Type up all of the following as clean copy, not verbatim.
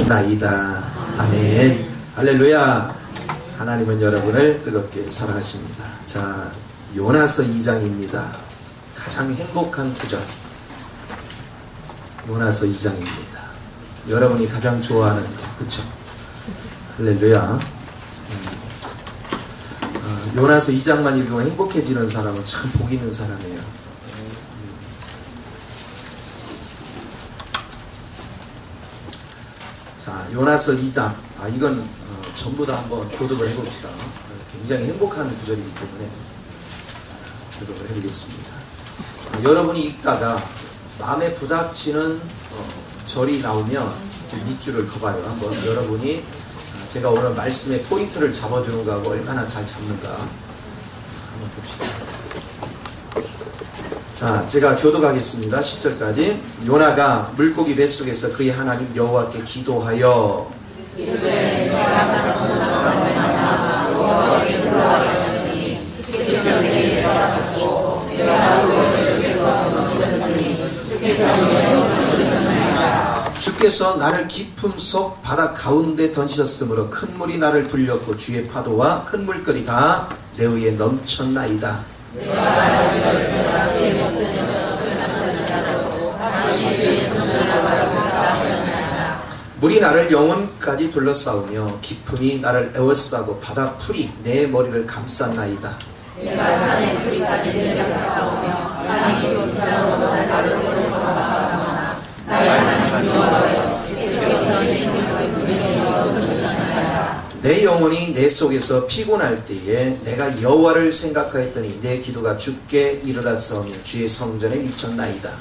넘쳐나이다. 아멘. 할렐루야. 하나님은 여러분을 뜨겁게 사랑하십니다. 자, 요나서 2장입니다. 가장 행복한 구절. 요나서 2장입니다. 여러분이 가장 좋아하는 것, 그쵸? 할렐루야. 요나서 2장만 읽으면 행복해지는 사람은 참 복 있는 사람이에요. 자, 요나서 2장. 이건 전부 다 한번 교독을 해봅시다. 굉장히 행복한 구절이기 때문에 교독을 해보겠습니다. 여러분이 읽다가 마음에 부닥치는 절이 나오면 밑줄을 그어봐요. 한번 여러분이 제가 오늘 말씀의 포인트를 잡아주는 거하고 얼마나 잘 잡는가 한번 봅시다. 자, 제가 교독하겠습니다. 10절까지. 요나가 물고기 뱃속에서 그의 하나님 여호와께 기도하여 주께서 나를 깊음 속 바다 가운데 던지셨으므로 큰 물이 나를 불렸고 주의 파도와 큰 물결이 다 내 위에 넘쳤나이다. 물이 나를 영혼까지 둘러싸우며 깊음이 나를 에워싸고 바다 풀이 내 머리를 감쌌나이다. 내가 산의 뿌리까지 내려싸우며 땅이 논자로 나를 보내고 감싸우나 나의 하나님 여호와여 주께서 내 생명을 부르짖어 주셨나이다. 내 영혼이 내 속에서 피곤할 때에 내가 여호와를 생각하였더니 내 기도가 주께 이르렀사오며 주의 성전에 미쳤나이다.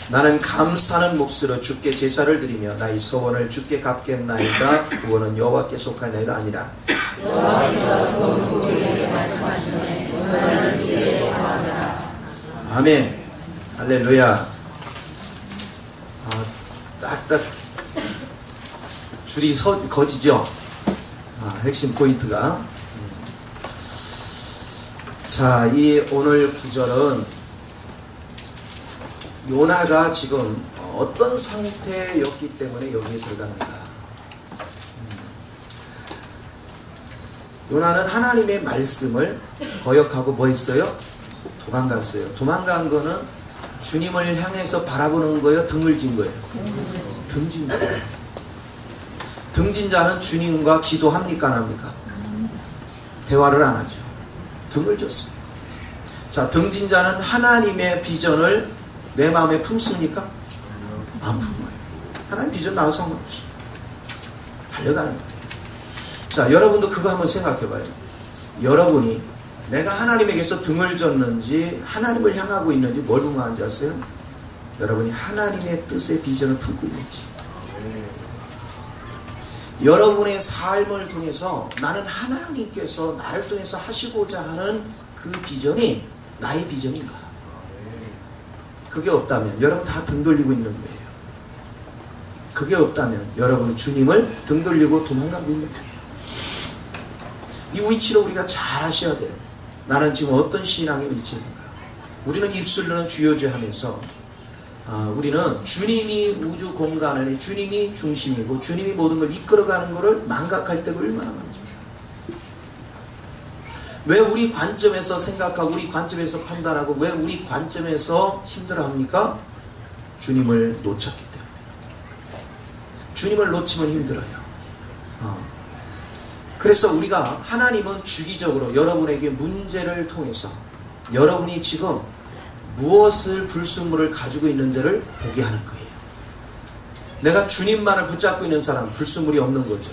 나는 감사하는 몫으로 주께 제사를 드리며 나의 소원을 주께 갚겠나이다. 구원은 여호와께 속하나이다 아니라. 여호와께서 우리에게 말씀하시네 구원을 주께 구하노라. 아멘. 할렐루야. 딱딱 줄이 거지죠. 핵심 포인트가. 자, 이 오늘 구절은 요나가 지금 어떤 상태였기 때문에 여기에 들어가는가. 요나는 하나님의 말씀을 거역하고 뭐 했어요? 도망갔어요. 도망간 거는 주님을 향해서 바라보는 거예요? 등을 진 거예요? 등진 거예요. 등진 자는 주님과 기도합니까? 안 합니까? 대화를 안 하죠. 등을 줬어요. 자, 등진 자는 하나님의 비전을 내 마음에 품습니까? 안 품어요. 하나님 비전 나와서 상관없어. 달려가는 거예요. 자, 여러분도 그거 한번 생각해 봐요. 여러분이 내가 하나님에게서 등을 졌는지 하나님을 향하고 있는지 뭘 보면 안 아세요? 여러분이 하나님의 뜻의 비전을 품고 있는지. 여러분의 삶을 통해서 나는 하나님께서 나를 통해서 하시고자 하는 그 비전이 나의 비전인가? 그게 없다면 여러분 다 등 돌리고 있는 거예요. 그게 없다면 여러분은 주님을 등 돌리고 도망가고 있는 거예요. 이 위치를 우리가 잘 아셔야 돼요. 나는 지금 어떤 신앙의 위치인가? 우리는 입술로는 주여주 하면서 우리는 주님이 우주 공간 안에 주님이 중심이고 주님이 모든 걸 이끌어가는 것을 망각할 때가 얼마나 많죠. 왜 우리 관점에서 생각하고 우리 관점에서 판단하고 왜 우리 관점에서 힘들어합니까? 주님을 놓쳤기 때문에. 주님을 놓치면 힘들어요. 그래서 우리가 하나님은 주기적으로 여러분에게 문제를 통해서 여러분이 지금 무엇을 불순물을 가지고 있는지를 보게 하는 거예요. 내가 주님만을 붙잡고 있는 사람 불순물이 없는 거죠.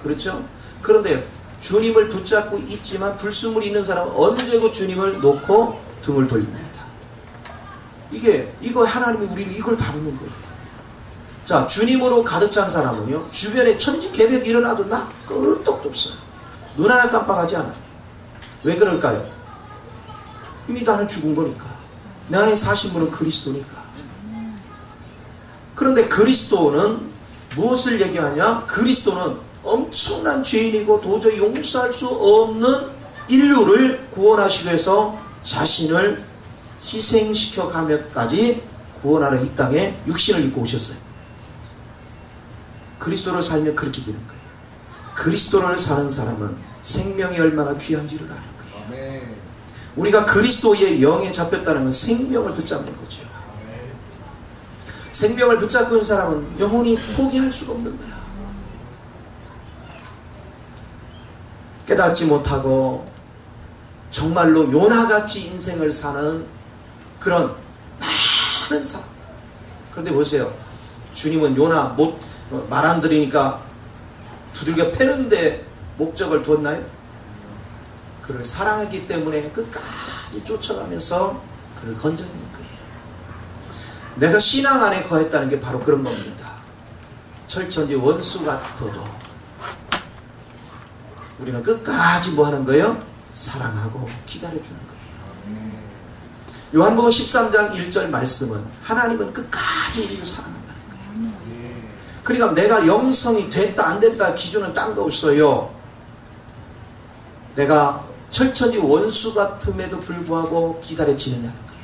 그렇죠? 그런데 주님을 붙잡고 있지만 불순물이 있는 사람은 언제고 주님을 놓고 등을 돌립니다. 이거 하나님이 우리를 이걸 다루는 거예요. 자, 주님으로 가득 찬 사람은요, 주변에 천지개벽이 일어나도 나 끄떡도 없어요. 눈 하나 깜빡하지 않아요. 왜 그럴까요? 이미 나는 죽은 거니까. 내 안에 사신 분은 그리스도니까. 그런데 그리스도는 무엇을 얘기하냐? 그리스도는 엄청난 죄인이고 도저히 용서할 수 없는 인류를 구원하시기 위해서 자신을 희생시켜 가면까지 구원하러 이 땅에 육신을 입고 오셨어요. 그리스도를 살면 그렇게 되는 거예요. 그리스도를 사는 사람은 생명이 얼마나 귀한지를 아는 거예요. 우리가 그리스도의 영에 잡혔다는 건 생명을 붙잡는 거죠. 생명을 붙잡고 있는 사람은 영원히 포기할 수가 없는 거야. 깨닫지 못하고 정말로 요나같이 인생을 사는 그런 많은 사람. 그런데 보세요. 주님은 요나 말 안 들으니까 두들겨 패는데 목적을 뒀나요? 그를 사랑했기 때문에 끝까지 쫓아가면서 그를 건져내는 거예요. 내가 신앙 안에 거했다는 게 바로 그런 겁니다. 철천지 원수 같아도 우리는 끝까지 뭐 하는 거예요? 사랑하고 기다려주는 거예요. 요한복음 13장 1절 말씀은 하나님은 끝까지 우리를 사랑한다는 거예요. 그러니까 내가 영성이 됐다 안 됐다 기준은 딴 거 없어요. 내가 철천지 원수 같음에도 불구하고 기다려지느냐는 거예요.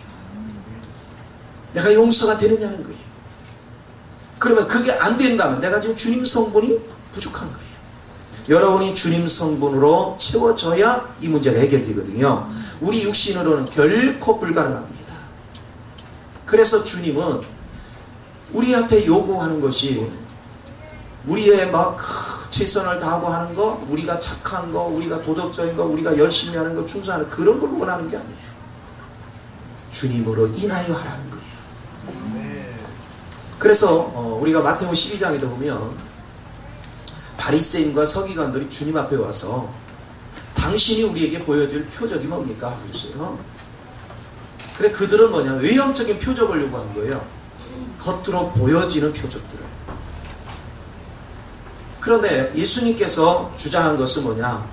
내가 용서가 되느냐는 거예요. 그러면 그게 안 된다면 내가 지금 주님 성분이 부족한 거예요. 여러분이 주님 성분으로 채워져야 이 문제가 해결되거든요. 우리 육신으로는 결코 불가능합니다. 그래서 주님은 우리한테 요구하는 것이 우리의 막 최선을 다하고 하는 거, 우리가 착한 거, 우리가 도덕적인 거, 우리가 열심히 하는 거, 충성하는 그런 걸 원하는 게 아니에요. 주님으로 인하여 하라는 거예요. 그래서 우리가 마태복음 12장에도 보면 바리새인과 서기관들이 주님 앞에 와서 당신이 우리에게 보여줄 표적이 뭡니까? 하고 있어요. 그래 그들은 뭐냐? 외형적인 표적을 요구한 거예요. 겉으로 보여지는 표적들을. 그런데 예수님께서 주장한 것은 뭐냐?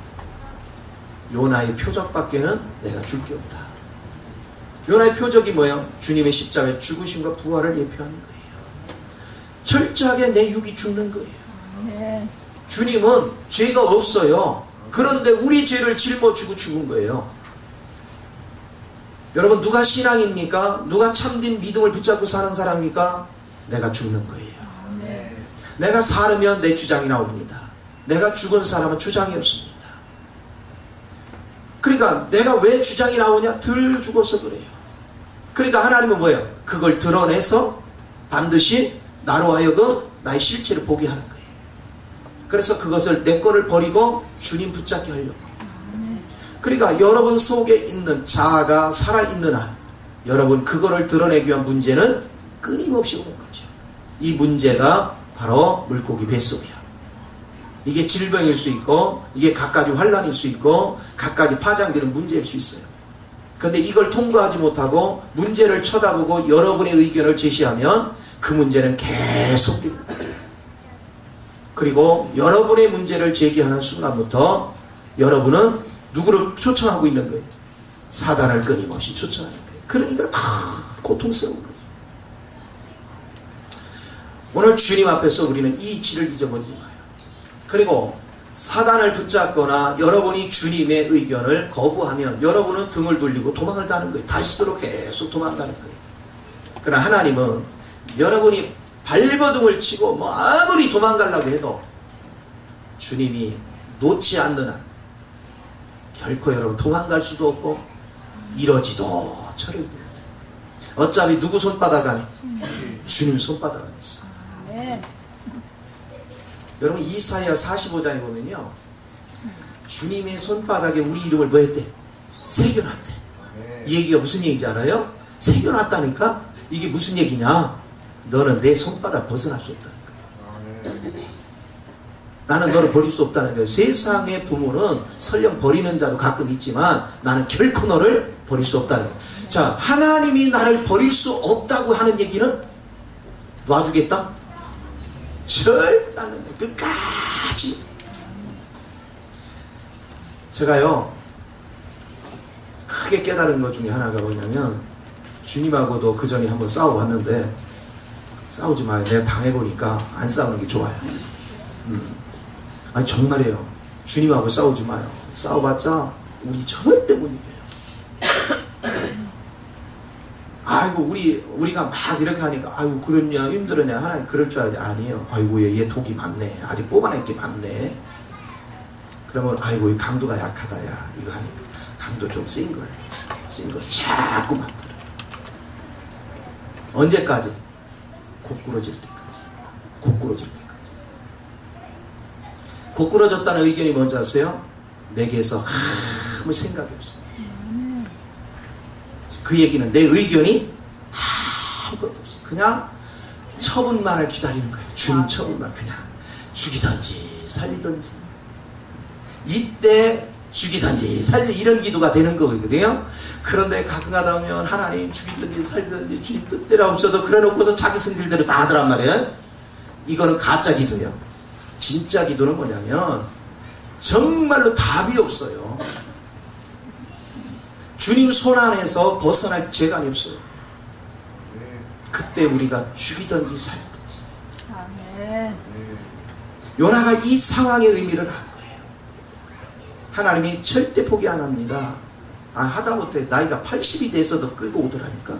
요나의 표적밖에는 내가 줄 게 없다. 요나의 표적이 뭐예요? 주님의 십자가의 죽으심과 부활을 예표하는 거예요. 철저하게 내 육이 죽는 거예요. 주님은 죄가 없어요. 그런데 우리 죄를 짊어지고 죽은 거예요. 여러분 누가 신앙입니까? 누가 참된 믿음을 붙잡고 사는 사람입니까? 내가 죽는 거예요. 내가 살으면 내 주장이 나옵니다. 내가 죽은 사람은 주장이 없습니다. 그러니까 내가 왜 주장이 나오냐? 덜 죽어서 그래요. 그러니까 하나님은 뭐예요? 그걸 드러내서 반드시 나로 하여금 나의 실체를 보게 하는 거예요. 그래서 그것을 내 거를 버리고 주님 붙잡게 하려고. 그러니까 여러분 속에 있는 자아가 살아있는 한 여러분 그거를 드러내기 위한 문제는 끊임없이 오는 거죠. 이 문제가 바로 물고기 뱃속이야. 이게 질병일 수 있고 이게 갖가지 환란일 수 있고 갖가지 파장되는 문제일 수 있어요. 그런데 이걸 통과하지 못하고 문제를 쳐다보고 여러분의 의견을 제시하면 그 문제는 계속됩니다. 그리고 여러분의 문제를 제기하는 순간부터 여러분은 누구를 초청하고 있는 거예요? 사단을 끊임없이 초청하는 거예요. 그러니까 다 고통스러운 거예요. 오늘 주님 앞에서 우리는 이 이치를 잊어버리지 마요. 그리고 사단을 붙잡거나 여러분이 주님의 의견을 거부하면 여러분은 등을 돌리고 도망을 가는 거예요. 다시스로 계속 도망가는 거예요. 그러나 하나님은 여러분이 발버둥을 치고 뭐 아무리 도망가려고 해도 주님이 놓지 않는 한 결코 여러분 도망갈 수도 없고 이러지도 저러지도 못해요. 어차피 누구 손바닥 안에? 주님 손바닥 안에 있어. 여러분 이사야 45장에 보면요 주님의 손바닥에 우리 이름을 뭐 했대? 새겨놨대. 이 얘기가 무슨 얘기인지 알아요? 새겨놨다니까? 이게 무슨 얘기냐? 너는 내 손바닥 벗어날 수 없다는 거야. 나는 너를 버릴 수 없다는 거야. 세상의 부모는 설령 버리는 자도 가끔 있지만 나는 결코 너를 버릴 수 없다는 거야. 자, 하나님이 나를 버릴 수 없다고 하는 얘기는 놔주겠다? 절대 안 된다. 끝까지. 제가요 크게 깨달은 것 중에 하나가 뭐냐면 주님하고도 그 전에 한번 싸워봤는데 싸우지 마요. 내가 당해보니까 안 싸우는 게 좋아요. 아니 정말이에요. 주님하고 싸우지 마요. 싸워봤자 우리 절대 못 이겨요. 아이고 우리가 막 이렇게 하니까 아이고 그랬냐 힘들었냐 하나님 그럴 줄 알았는데 아니에요. 아이고 얘 독이 많네. 아직 뽑아낼 게 많네. 그러면 아이고 이 강도가 약하다 야 이거 하니까 강도 좀 센 걸 자꾸 만들어. 언제까지? 고꾸러질 때까지. 고꾸러졌다는 의견이 뭔지 아세요? 내게서 아무 생각이 없어요. 그 얘기는 내 의견이 아무것도 없어. 그냥 처분만을 기다리는 거예요. 주님 처분만. 그냥 죽이든지 살리든지. 이때 죽이든지 살리든지 이런 기도가 되는 거거든요. 그런데 가끔가다 하면 하나님 죽이든지 살리든지 주님 뜻대로 없어도 그래놓고도 자기 성질대로 다 하더란 말이에요. 이거는 가짜 기도예요. 진짜 기도는 뭐냐면 정말로 답이 없어요. 주님 손 안에서 벗어날 재간이 없어요. 그때 우리가 죽이든지 살리든지. 아멘. 요나가 이 상황의 의미를 안 거예요. 하나님이 절대 포기 안 합니다. 하다못해 나이가 80이 돼서도 끌고 오더라니까.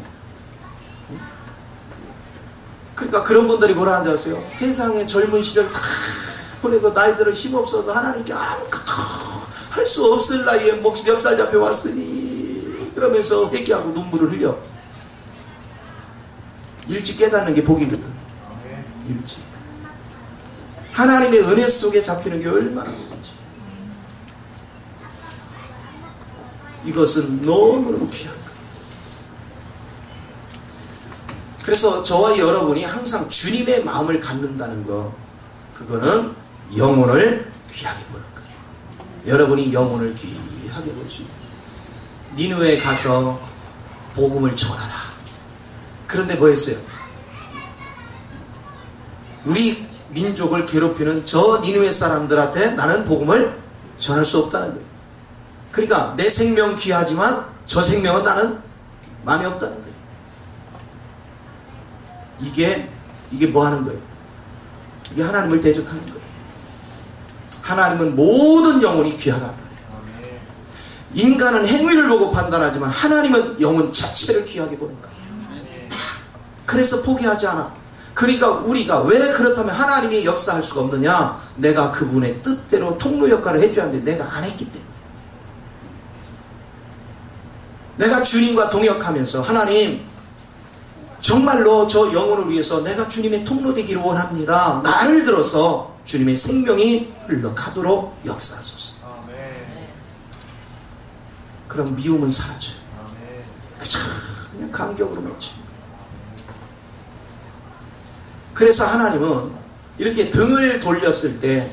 그러니까 그런 분들이 뭐라 하는지 아세요? 세상에 젊은 시절 다 보내고 나이들은 힘없어서 하나님께 아무것도 할 수 없을 나이에 멱살 잡혀왔으니 그러면서 회개하고 눈물을 흘려. 일찍 깨닫는 게 복이거든. 일찍. 하나님의 은혜 속에 잡히는 게 얼마나 복인지. 이것은 너무너무 귀한 거예요. 그래서 저와 여러분이 항상 주님의 마음을 갖는다는 거, 그거는 영혼을 귀하게 보는 거예요. 여러분이 영혼을 귀하게 보시고 니느웨에 가서 복음을 전하라. 그런데 뭐 했어요? 우리 민족을 괴롭히는 저 니느웨 사람들한테 나는 복음을 전할 수 없다는 거예요. 그러니까 내 생명 귀하지만 저 생명은 나는 마음이 없다는 거예요. 이게 뭐 하는 거예요? 이게 하나님을 대적하는 거예요. 하나님은 모든 영혼이 귀하다는 거예요. 인간은 행위를 보고 판단하지만 하나님은 영혼 자체를 귀하게 보는 거예요. 그래서 포기하지 않아. 그러니까 우리가 왜 그렇다면 하나님이 역사할 수가 없느냐? 내가 그분의 뜻대로 통로 역할을 해줘야 하는데 내가 안 했기 때문에. 내가 주님과 동역하면서 하나님 정말로 저 영혼을 위해서 내가 주님의 통로 되기를 원합니다. 나를 들어서 주님의 생명이 흘러가도록 역사하소서. 그럼 미움은 사라져요. 그냥 감격으로 넘칩니다. 그래서 하나님은 이렇게 등을 돌렸을 때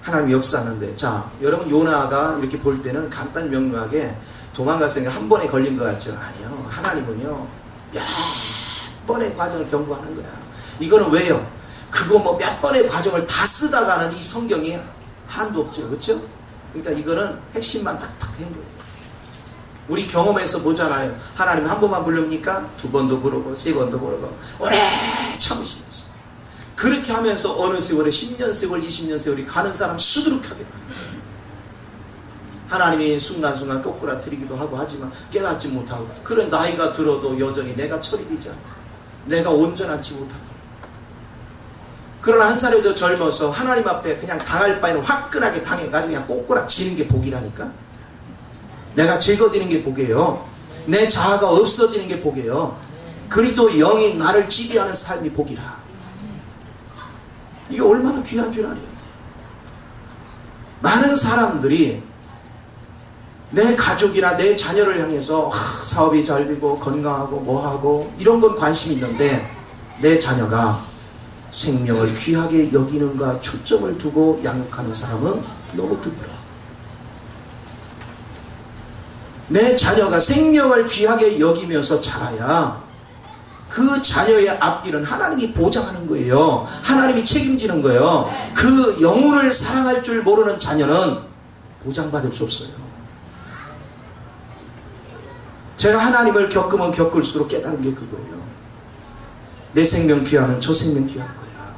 하나님 역사하는데, 자 여러분 요나가 이렇게 볼 때는 간단 명료하게 도망갔으니까 한 번에 걸린 것 같죠? 아니요. 하나님은요 몇 번의 과정을 경고하는 거야. 이거는 왜요? 그거 뭐 몇 번의 과정을 다 쓰다가는 이 성경이 한도 없죠. 그렇죠? 그러니까 이거는 핵심만 탁탁 한 거예요. 우리 경험에서 보잖아요. 하나님 한 번만 부릅니까? 두 번도 부르고 세 번도 부르고 오래 참으시면서 그렇게 하면서 어느 세월에 10년 세월 20년 세월이 가는 사람 수두룩하게 하나님이 순간순간 꼬꾸라뜨리기도 하고 하지만 깨닫지 못하고, 그런 나이가 들어도 여전히 내가 처리되지 않고 내가 온전하지 못하고, 그러나 한 살이 더 젊어서 하나님 앞에 그냥 당할 바에는 화끈하게 당해가지고 그냥 꼬꾸라치는 게 복이라니까. 내가 즐거워지는 게 복이에요. 내 자아가 없어지는 게 복이에요. 그리스도 영이 나를 지배하는 삶이 복이라. 이게 얼마나 귀한 줄 알아요. 많은 사람들이 내 가족이나 내 자녀를 향해서 사업이 잘 되고 건강하고 뭐하고 이런 건 관심이 있는데 내 자녀가 생명을 귀하게 여기는가 초점을 두고 양육하는 사람은 너무 드물어. 내 자녀가 생명을 귀하게 여기면서 자라야 그 자녀의 앞길은 하나님이 보장하는 거예요. 하나님이 책임지는 거예요. 그 영혼을 사랑할 줄 모르는 자녀는 보장받을 수 없어요. 제가 하나님을 겪으면 겪을수록 깨달은 게 그거예요. 내 생명 귀하면 저 생명 귀한 거야.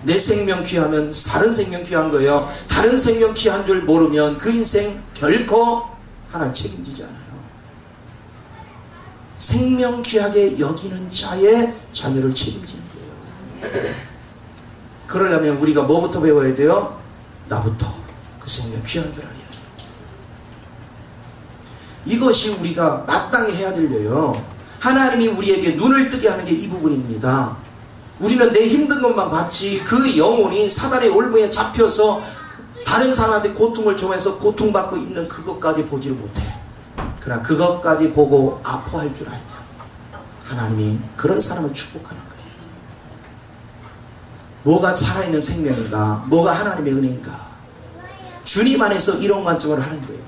내 생명 귀하면 다른 생명 귀한 거예요. 다른 생명 귀한 줄 모르면 그 인생 결코 하나님 책임지지 않아요. 생명 귀하게 여기는 자의 자녀를 책임지는 거예요. 그러려면 우리가 뭐부터 배워야 돼요? 나부터 그 생명 귀한 줄 알아야 돼요. 이것이 우리가 마땅히 해야 될 일이에요. 하나님이 우리에게 눈을 뜨게 하는 게 이 부분입니다. 우리는 내 힘든 것만 봤지 그 영혼이 사단의 올무에 잡혀서 다른 사람한테 고통을 줘면서 고통받고 있는 그것까지 보지를 못해. 그러나 그것까지 보고 아파할 줄 알면 하나님이 그런 사람을 축복하는 거예요. 뭐가 살아있는 생명인가? 뭐가 하나님의 은혜인가? 주님 안에서 이런 관점을 하는 거예요.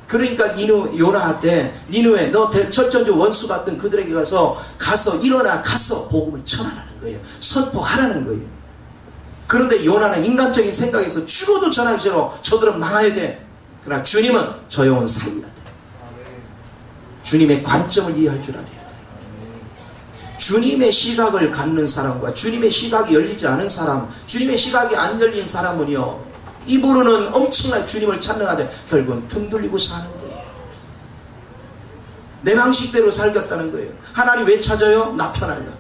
그러니까 요나한테 니느웨 너 철천지 원수 같은 그들에게 가서 일어나 가서 복음을 전하라는 거예요. 선포하라는 거예요. 그런데 요나는 인간적인 생각에서 죽어도 전하기 싫어. 저들은 망해야 돼. 그러나 주님은 저 영혼 살려야 돼. 주님의 관점을 이해할 줄 알아야 돼. 주님의 시각을 갖는 사람과 주님의 시각이 열리지 않은 사람, 주님의 시각이 안 열린 사람은요, 입으로는 엄청나게 주님을 찬양하되 결국은 등 돌리고 사는 거예요. 내 방식대로 살겠다는 거예요. 하나님 왜 찾아요? 나 편하려고.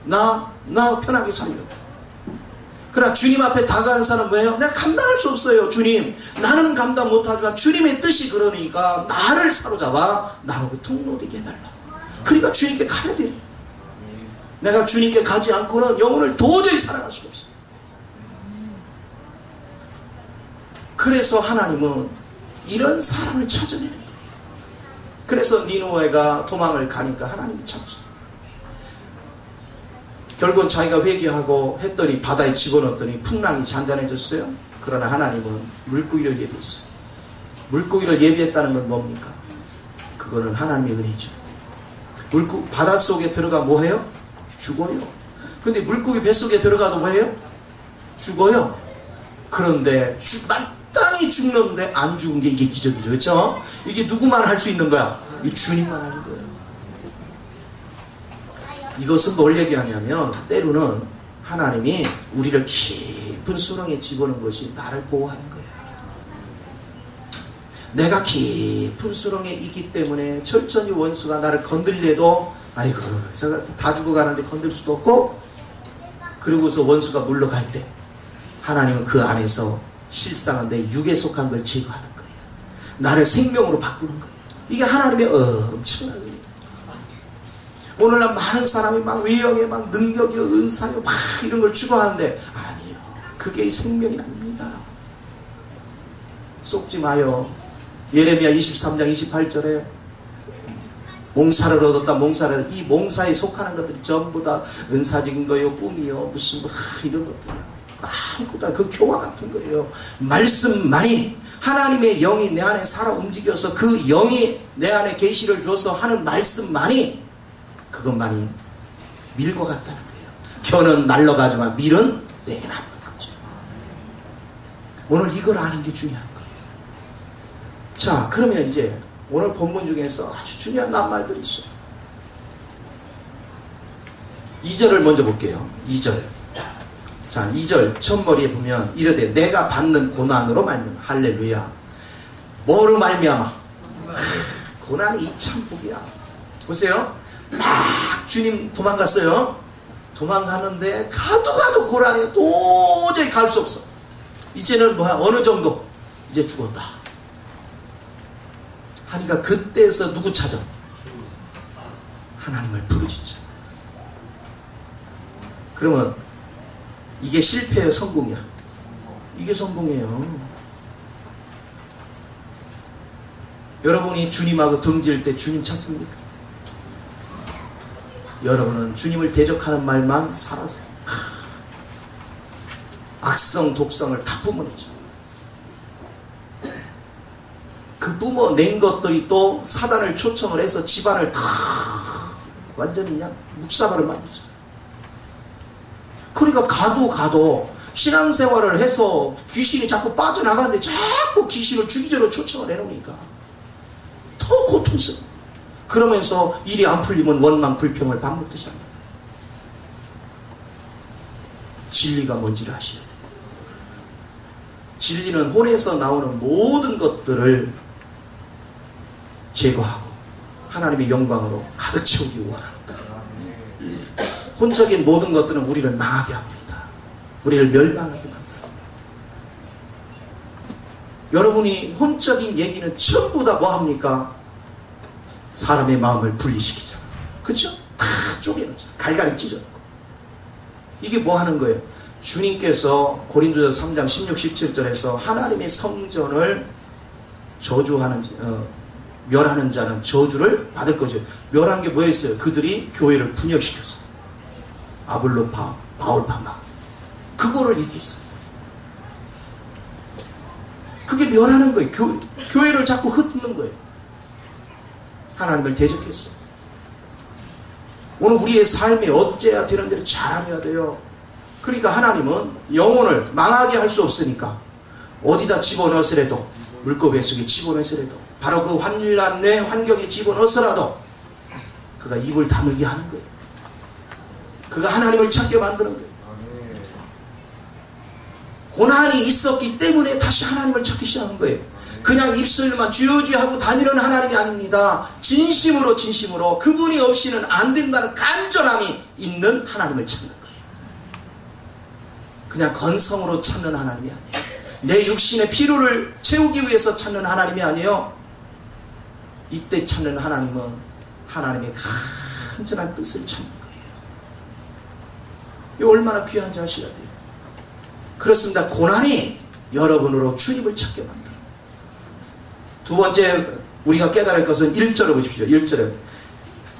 나 편하게 살려고. 그러나 주님 앞에 다가가는 사람은 뭐예요? 내가 감당할 수 없어요. 주님, 나는 감당 못하지만 주님의 뜻이 그러니까 나를 사로잡아 나하고 통로되게 해달라고. 그러니까 주님께 가야 돼. 내가 주님께 가지 않고는 영혼을 도저히 살아갈 수가 없어요. 그래서 하나님은 이런 사람을 찾아내는 거예요. 그래서 니느웨가 도망을 가니까 하나님이 찾죠. 결국은 자기가 회개하고 했더니 바다에 집어넣었더니 풍랑이 잔잔해졌어요. 그러나 하나님은 물고기를 예비했어요. 물고기를 예비했다는 건 뭡니까? 그거는 하나님의 은혜죠. 바닷속에 들어가 뭐해요? 죽어요. 근데 물고기 뱃속에 들어가도 뭐해요? 죽어요. 그런데 마땅히 죽는데 안 죽은 게 이게 기적이죠. 그렇죠? 이게 누구만 할 수 있는 거야? 이 주님만 하는 거예요. 이것은 뭘 얘기하냐면 때로는 하나님이 우리를 깊은 수렁에 집어넣은 것이 나를 보호하는 거예요. 내가 깊은 수렁에 있기 때문에 철저히 원수가 나를 건들려도 아이고 제가 다 죽어가는데 건들 수도 없고, 그리고서 원수가 물러갈 때 하나님은 그 안에서 실상은 내 육에 속한 걸 제거하는 거예요. 나를 생명으로 바꾸는 거예요. 이게 하나님의 엄청난 은혜예요. 오늘날 많은 사람이 막 외형에 막 능력이 은사요 막 이런 걸 추구하는데 아니요, 그게 생명이 아닙니다. 속지 마요. 예레미야 23장 28절에 몽사를 얻었다. 이 몽사에 속하는 것들이 전부 다 은사적인 거요, 꿈이요, 무슨 이런 것들이요. 아무것도 그 교화 같은 거예요. 말씀만이, 하나님의 영이 내 안에 살아 움직여서 그 영이 내 안에 계시를 줘서 하는 말씀만이, 그것만이 밀과 같다는 거예요. 겨는 날아가지만 밀은 내게 남는 거죠. 오늘 이걸 아는 게 중요한 거예요. 자, 그러면 이제 오늘 본문 중에서 아주 중요한 낱말들이 있어요. 2절을 먼저 볼게요. 2절. 자, 2절 첫머리에 보면 이르되 내가 받는 고난으로 말미암아. 할렐루야. 뭐로 말미암아? 고난이 참 복이야. 보세요. 막 주님 도망갔어요. 도망가는데 가도 고난에 도저히 갈 수 없어. 이제는 뭐야? 어느 정도? 이제 죽었다 하니까 그때서 누구 찾아? 하나님을 부르짖죠. 그러면 이게 실패예요, 성공이야? 이게 성공이에요. 여러분이 주님하고 등질 때 주님 찾습니까? 여러분은 주님을 대적하는 말만 살아서 악성 독성을 다 뿜어내죠. 그 뿜어낸 것들이 또 사단을 초청을 해서 집안을 다 완전히 그냥 묵사발을 만들죠. 그러니까 가도 신앙생활을 해서 귀신이 자꾸 빠져나가는데 자꾸 귀신을 주기적으로 초청을 해놓으니까 더 고통스러워. 그러면서 일이 안 풀리면 원망 불평을 밥 먹듯이 합니다. 진리가 뭔지를 아셔야 돼요. 진리는 혼에서 나오는 모든 것들을 제거하고 하나님의 영광으로 가득 채우기 원하는 거예요. 혼적인 모든 것들은 우리를 망하게 합니다. 우리를 멸망하게 만들어요. 여러분이 혼적인 얘기는 전부 다 뭐합니까? 사람의 마음을 분리시키잖아요. 그렇죠? 다 쪼개놓죠. 갈갈이 찢어놓고. 이게 뭐 하는 거예요? 주님께서 고린도서 3장 16, 17절에서 하나님의 성전을 저주하는 멸하는 자는 저주를 받을 것이에요. 멸한 게 뭐였어요? 그들이 교회를 분열시켰어요. 아볼로파, 바울파마. 그거를 얘기했어요. 그게 멸하는 거예요. 교회를 자꾸 흩는 거예요. 하나님을 대적했어요. 오늘 우리의 삶이 어째야 되는 대로 잘해야 돼요. 그러니까 하나님은 영혼을 망하게 할 수 없으니까 어디다 집어넣으시라도 물고기 속에 집어넣으시라도 바로 그 환란의 환경에 집어넣어서라도 그가 입을 다물게 하는 거예요. 그가 하나님을 찾게 만드는 거예요. 고난이 있었기 때문에 다시 하나님을 찾기 시작한 거예요. 그냥 입술만 주여주여 하고 다니는 하나님이 아닙니다. 진심으로 그분이 없이는 안 된다는 간절함이 있는 하나님을 찾는 거예요. 그냥 건성으로 찾는 하나님이 아니에요. 내 육신의 피로를 채우기 위해서 찾는 하나님이 아니에요. 이때 찾는 하나님은 하나님의 간절한 뜻을 찾는 거예요. 이거 얼마나 귀한지 아셔야 돼요. 그렇습니다. 고난이 여러분으로 주님을 찾게 만들어요. 두 번째 우리가 깨달을 것은 1절을 보십시오. 1절에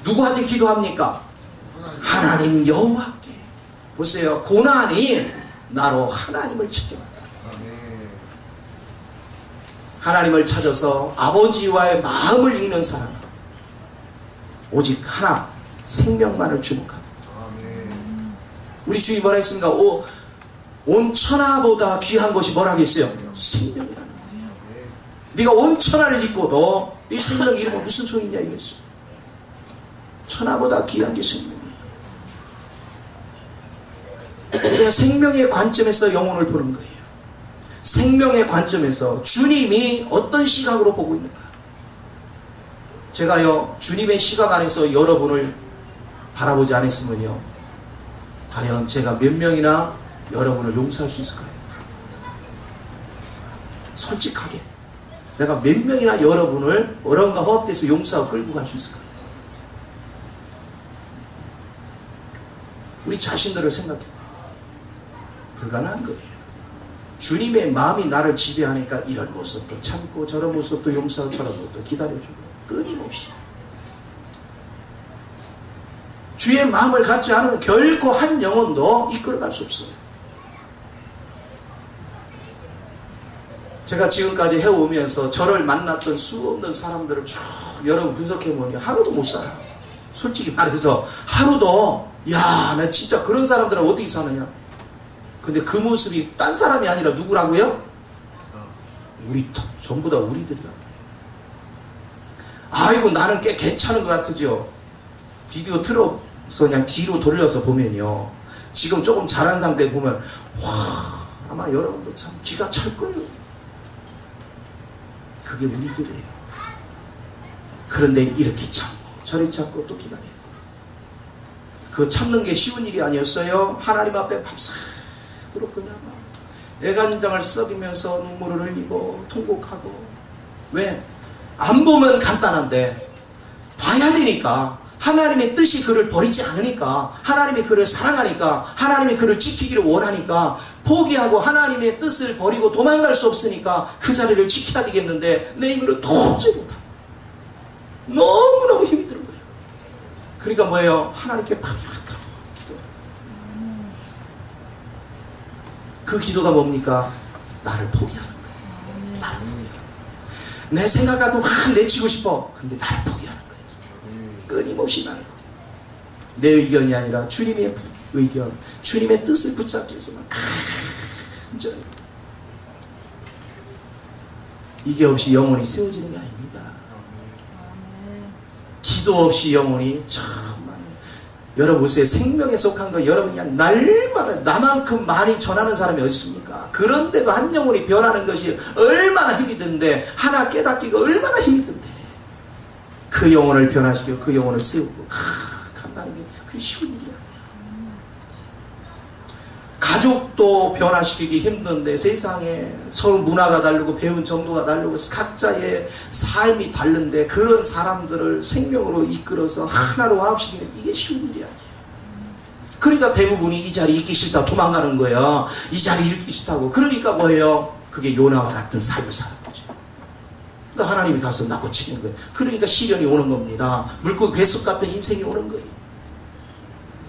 누구한테 기도합니까? 하나님 여호와께. 보세요. 고난이 나로 하나님을 찾게 만들어요. 하나님을 찾아서 아버지와의 마음을 읽는 사람은 오직 하나, 생명만을 주목합니다. 우리 주님 뭐라 했습니까? 온 천하보다 귀한 것이 뭐라겠어요? 생명이라는 거예요. 네가 온 천하를 잊고도 이 생명 잃으면 무슨 소리냐 이랬어요. 천하보다 귀한 게 생명이에요. 우리가 생명의 관점에서 영혼을 보는 거예요. 생명의 관점에서 주님이 어떤 시각으로 보고 있는가. 제가요 주님의 시각 안에서 여러분을 바라보지 않았으면요 과연 제가 몇 명이나 여러분을 용서할 수 있을까요? 솔직하게 내가 몇 명이나 여러분을 어려움과 허업돼서 용서하고 끌고 갈 수 있을까요? 우리 자신들을 생각해봐. 불가능한 거예요. 주님의 마음이 나를 지배하니까 이런 모습도 참고 저런 모습도 용서하고 저런 모습도 기다려주고 끊임없이 주의 마음을 갖지 않으면 결코 한 영혼도 이끌어갈 수 없어요. 제가 지금까지 해오면서 저를 만났던 수없는 사람들을 쭉 여러분 분석해보면 하루도 못 살아요. 솔직히 말해서 하루도 야, 나 진짜 그런 사람들은 어떻게 사느냐. 근데 그 모습이 딴 사람이 아니라 누구라고요? 우리 전부 다 우리들이라고. 아이고 나는 꽤 괜찮은 것 같으죠. 비디오 틀어서 그냥 뒤로 돌려서 보면요 지금 조금 잘한 상태 보면 와 아마 여러분도 참 기가 찰 거예요. 그게 우리들이에요. 그런데 이렇게 참고 저리 참고 또 기다려요. 그 참는 게 쉬운 일이 아니었어요. 하나님 앞에 밤새도록 그냥 애간장을 썩이면서 눈물을 흘리고 통곡하고. 왜? 안 보면 간단한데 봐야 되니까. 하나님의 뜻이 그를 버리지 않으니까, 하나님이 그를 사랑하니까, 하나님이 그를 지키기를 원하니까 포기하고 하나님의 뜻을 버리고 도망갈 수 없으니까 그 자리를 지켜야 되겠는데 내 힘으로 도저히 못합니다. 너무너무 힘이 드는 거예요. 그러니까 뭐예요? 하나님께 밤이 왔다고 기도. 그 기도가 뭡니까? 나를 포기하는 거예요. 나를 포기하는 거예요. 내 생각과도 확 내치고 싶어. 근데 나를 포기하는 거예요. 끊임없이 나를 포기해요. 내 의견이 아니라 주님의 의견, 주님의 뜻을 붙잡기 위해서만 간절히. 이게 없이 영혼이 세워지는 게 아닙니다. 기도 없이 영혼이 정말. 여러분 보세요. 생명에 속한 거 여러분이 그냥 날마다 나만큼 많이 전하는 사람이 어디 있습니까? 그런데도 한 영혼이 변하는 것이 얼마나 힘이 든데, 하나 깨닫기가 얼마나 힘이 든데, 그 그 영혼을 변화시키고 그 영혼을 세우고 간다는 게 그게 쉬운 일이 아니야. 가족도 변화시키기 힘든데 세상에 서로 문화가 다르고 배운 정도가 다르고 각자의 삶이 다른데 그런 사람들을 생명으로 이끌어서 하나로 화합시키는 이게 쉬운 일이 아니에요. 그러니까 대부분이 이 자리 있기 싫다 도망가는 거예요. 이 자리 있기 싫다고. 그러니까 뭐예요? 그게 요나와 같은 삶을 사는 거죠. 그러니까 하나님이 가서 낚고 치는 거예요. 그러니까 시련이 오는 겁니다. 물고기 뱃속 같은 인생이 오는 거예요.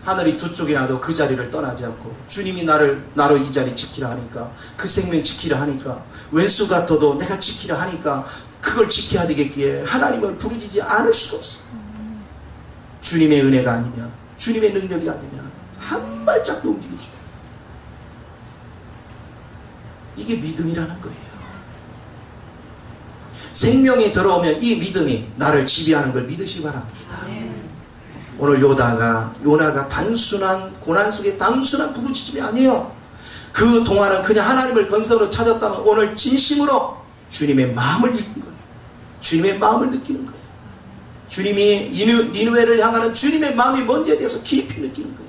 하늘이 두 쪽이 나도 그 자리를 떠나지 않고 주님이 나로 이 자리 지키라 하니까 그 생명 지키라 하니까 왼수 같아도 내가 지키라 하니까 그걸 지켜야 되겠기에 하나님을 부르짖지 않을 수가 없어. 주님의 은혜가 아니면 주님의 능력이 아니면 한 발짝도 움직일 수 없어요. 이게 믿음이라는 거예요. 생명이 들어오면 이 믿음이 나를 지배하는 걸 믿으시기 바랍니다. 오늘 요나가 단순한 고난 속에 단순한 부르짖음이 아니에요. 그 동안은 그냥 하나님을 건성으로 찾았다면 오늘 진심으로 주님의 마음을 읽은 거예요. 주님의 마음을 느끼는 거예요. 주님이 니느웨를 향하는 주님의 마음이 뭔지에 대해서 깊이 느끼는 거예요.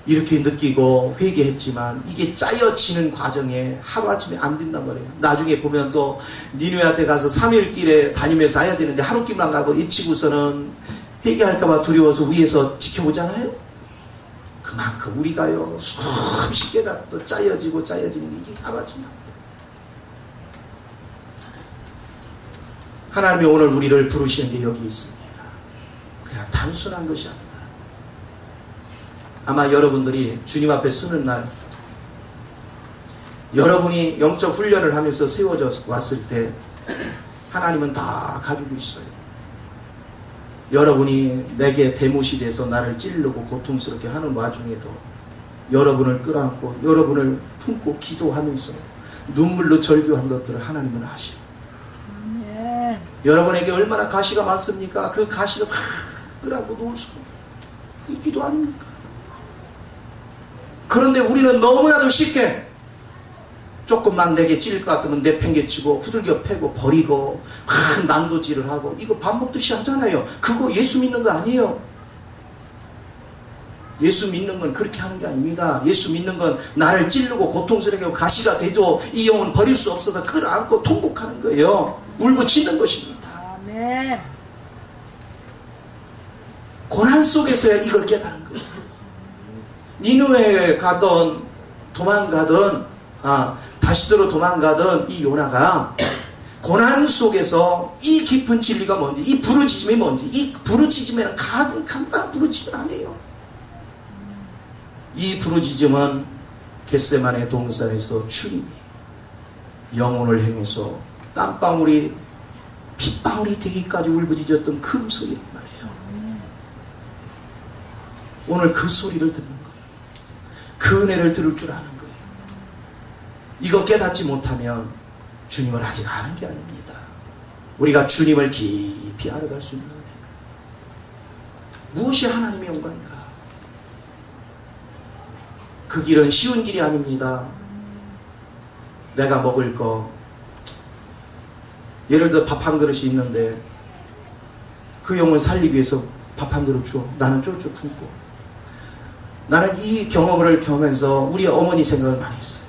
이렇게 느끼고 회개했지만 이게 짜여지는 과정에 하루아침에 안 된단 말이에요. 나중에 보면 또 니느웨한테 가서 3일 길에 다니면서 해야 되는데 하루길만 가고 잊히고서는 회개할까봐 두려워서 위에서 지켜보잖아요. 그만큼 우리가요 수없이 깨닫고 짜여지고 짜여지는 게 이게 하루아침에 안 돼요. 하나님이 오늘 우리를 부르시는 게 여기 있습니다. 그냥 단순한 것이 아니라 아마 여러분들이 주님 앞에 서는 날 여러분이 영적 훈련을 하면서 세워져 왔을 때 하나님은 다 가지고 있어요. 여러분이 내게 대못이 돼서 나를 찌르고 고통스럽게 하는 와중에도 여러분을 끌어안고 여러분을 품고 기도하면서 눈물로 절규한 것들을 하나님은 아시고 여러분에게 얼마나 가시가 많습니까? 그 가시를 끌어안고 놓을 수가 없어요. 그게 기도 아닙니까? 그런데 우리는 너무나도 쉽게 조금만 내게 찔릴 것 같으면 내팽개치고 후들겨 패고 버리고 난도질을 하고 이거 밥 먹듯이 하잖아요. 그거 예수 믿는 거 아니에요. 예수 믿는 건 그렇게 하는 게 아닙니다. 예수 믿는 건 나를 찌르고 고통스럽게 하고 가시가 돼도 이 영혼 버릴 수 없어서 끌어안고 통곡하는 거예요. 울부짖는 것입니다. 아멘. 고난 속에서야 이걸 깨달은 거예요. 니느웨에 가던 도망가던 다시드로 도망가던 이 요나가 고난 속에서 이 깊은 진리가 뭔지 이 부르짖음이 뭔지 이 부르짖음에는 간단한 부르짖음은 아니에요. 이 부르짖음은 겟세마네 동산에서 주님이 영혼을 향해서 땀방울이 핏방울이 되기까지 울부짖었던 그 음성이란 말이에요. 오늘 그 소리를 듣는 거예요. 그 은혜를 들을 줄 아는 거예요. 이거 깨닫지 못하면 주님을 아직 아는 게 아닙니다. 우리가 주님을 깊이 알아갈 수 있는 거예요. 무엇이 하나님의 영광인가? 그 길은 쉬운 길이 아닙니다. 내가 먹을 거 예를 들어 밥 한 그릇이 있는데 그 영혼 살리기 위해서 밥 한 그릇 줘. 나는 쫄쫄 품고 나는 이 경험을 경험하면서 우리 어머니 생각을 많이 했어요.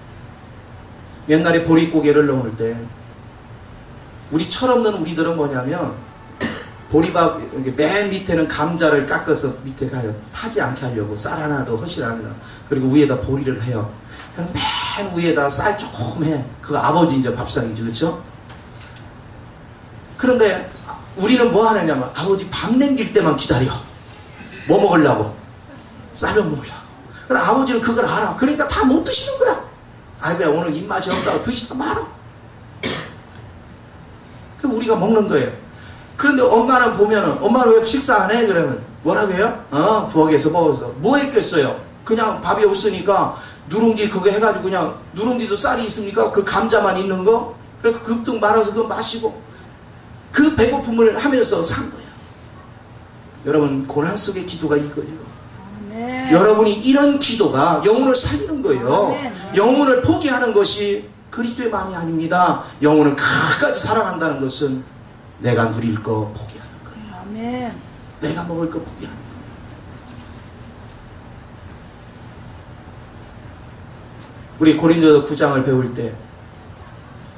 옛날에 보릿고개를 넘을 때 우리 철없는 우리들은 뭐냐면 보리밥 맨 밑에는 감자를 깎아서 밑에 가요. 타지 않게 하려고 쌀 하나도 허실 하나 그리고 위에다 보리를 해요. 그럼 맨 위에다 쌀 조금 해. 그거 아버지 이제 밥상이지 그렇죠? 그런데 우리는 뭐 하느냐면 아버지 밥 남길 때만 기다려. 뭐 먹으려고? 쌀을 먹으려고. 그럼 아버지는 그걸 알아. 그러니까 다 못 드시는 거야. 아이고야 오늘 입맛이 없다고 드시다 말아. 그럼 우리가 먹는 거예요. 그런데 엄마는 보면은 엄마는 왜 식사 안 해? 그러면 뭐라고 해요? 부엌에서 먹어서 뭐 했겠어요? 그냥 밥이 없으니까 누룽지 그거 해가지고 그냥 누룽지도 쌀이 있습니까? 그 감자만 있는 거? 그래서 급등 말아서 그거 마시고 그 배고픔을 하면서 산 거예요. 여러분 고난 속의 기도가 이거예요. 아멘. 여러분이 이런 기도가 영혼을 살리는 거예요. 아멘. 영혼을 포기하는 것이 그리스도의 마음이 아닙니다. 영혼을 끝까지 사랑한다는 것은 내가 누릴 거 포기하는 거예요. 아멘. 내가 먹을 거 포기하는 거예요. 우리 고린도서 9장을 배울 때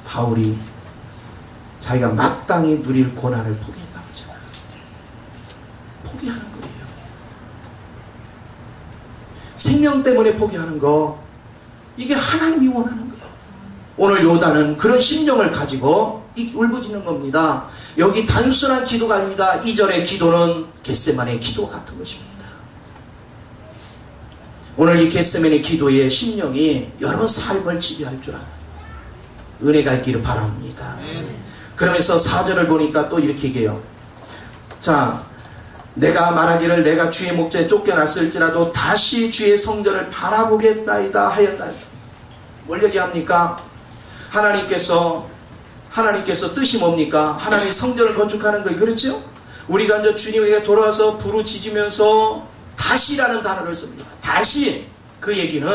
바울이 자기가 마땅히 누릴 고난을 포기했다고 하잖아요. 포기하는 거예요. 생명 때문에 포기하는 거, 이게 하나님이 원하는 거예요. 오늘 요단은 그런 심정을 가지고 울부짖는 겁니다. 여기 단순한 기도가 아닙니다. 2절의 기도는 겟세마네의 기도와 같은 것입니다. 오늘 이 겟세마네 기도의 심령이 여러분 삶을 지배할 줄 아는 은혜가 있기를 바랍니다. 그러면서 4절을 보니까 또 이렇게 얘기해요. 자, 내가 말하기를 내가 주의 목전에 쫓겨났을지라도 다시 주의 성전을 바라보겠나이다 하였나이다. 뭘 얘기합니까? 하나님께서 뜻이 뭡니까? 하나님의 성전을 건축하는 거예요. 그렇죠? 우리가 이제 주님에게 돌아와서 부르짖으면서 다시라는 단어를 씁니다. 다시. 그 얘기는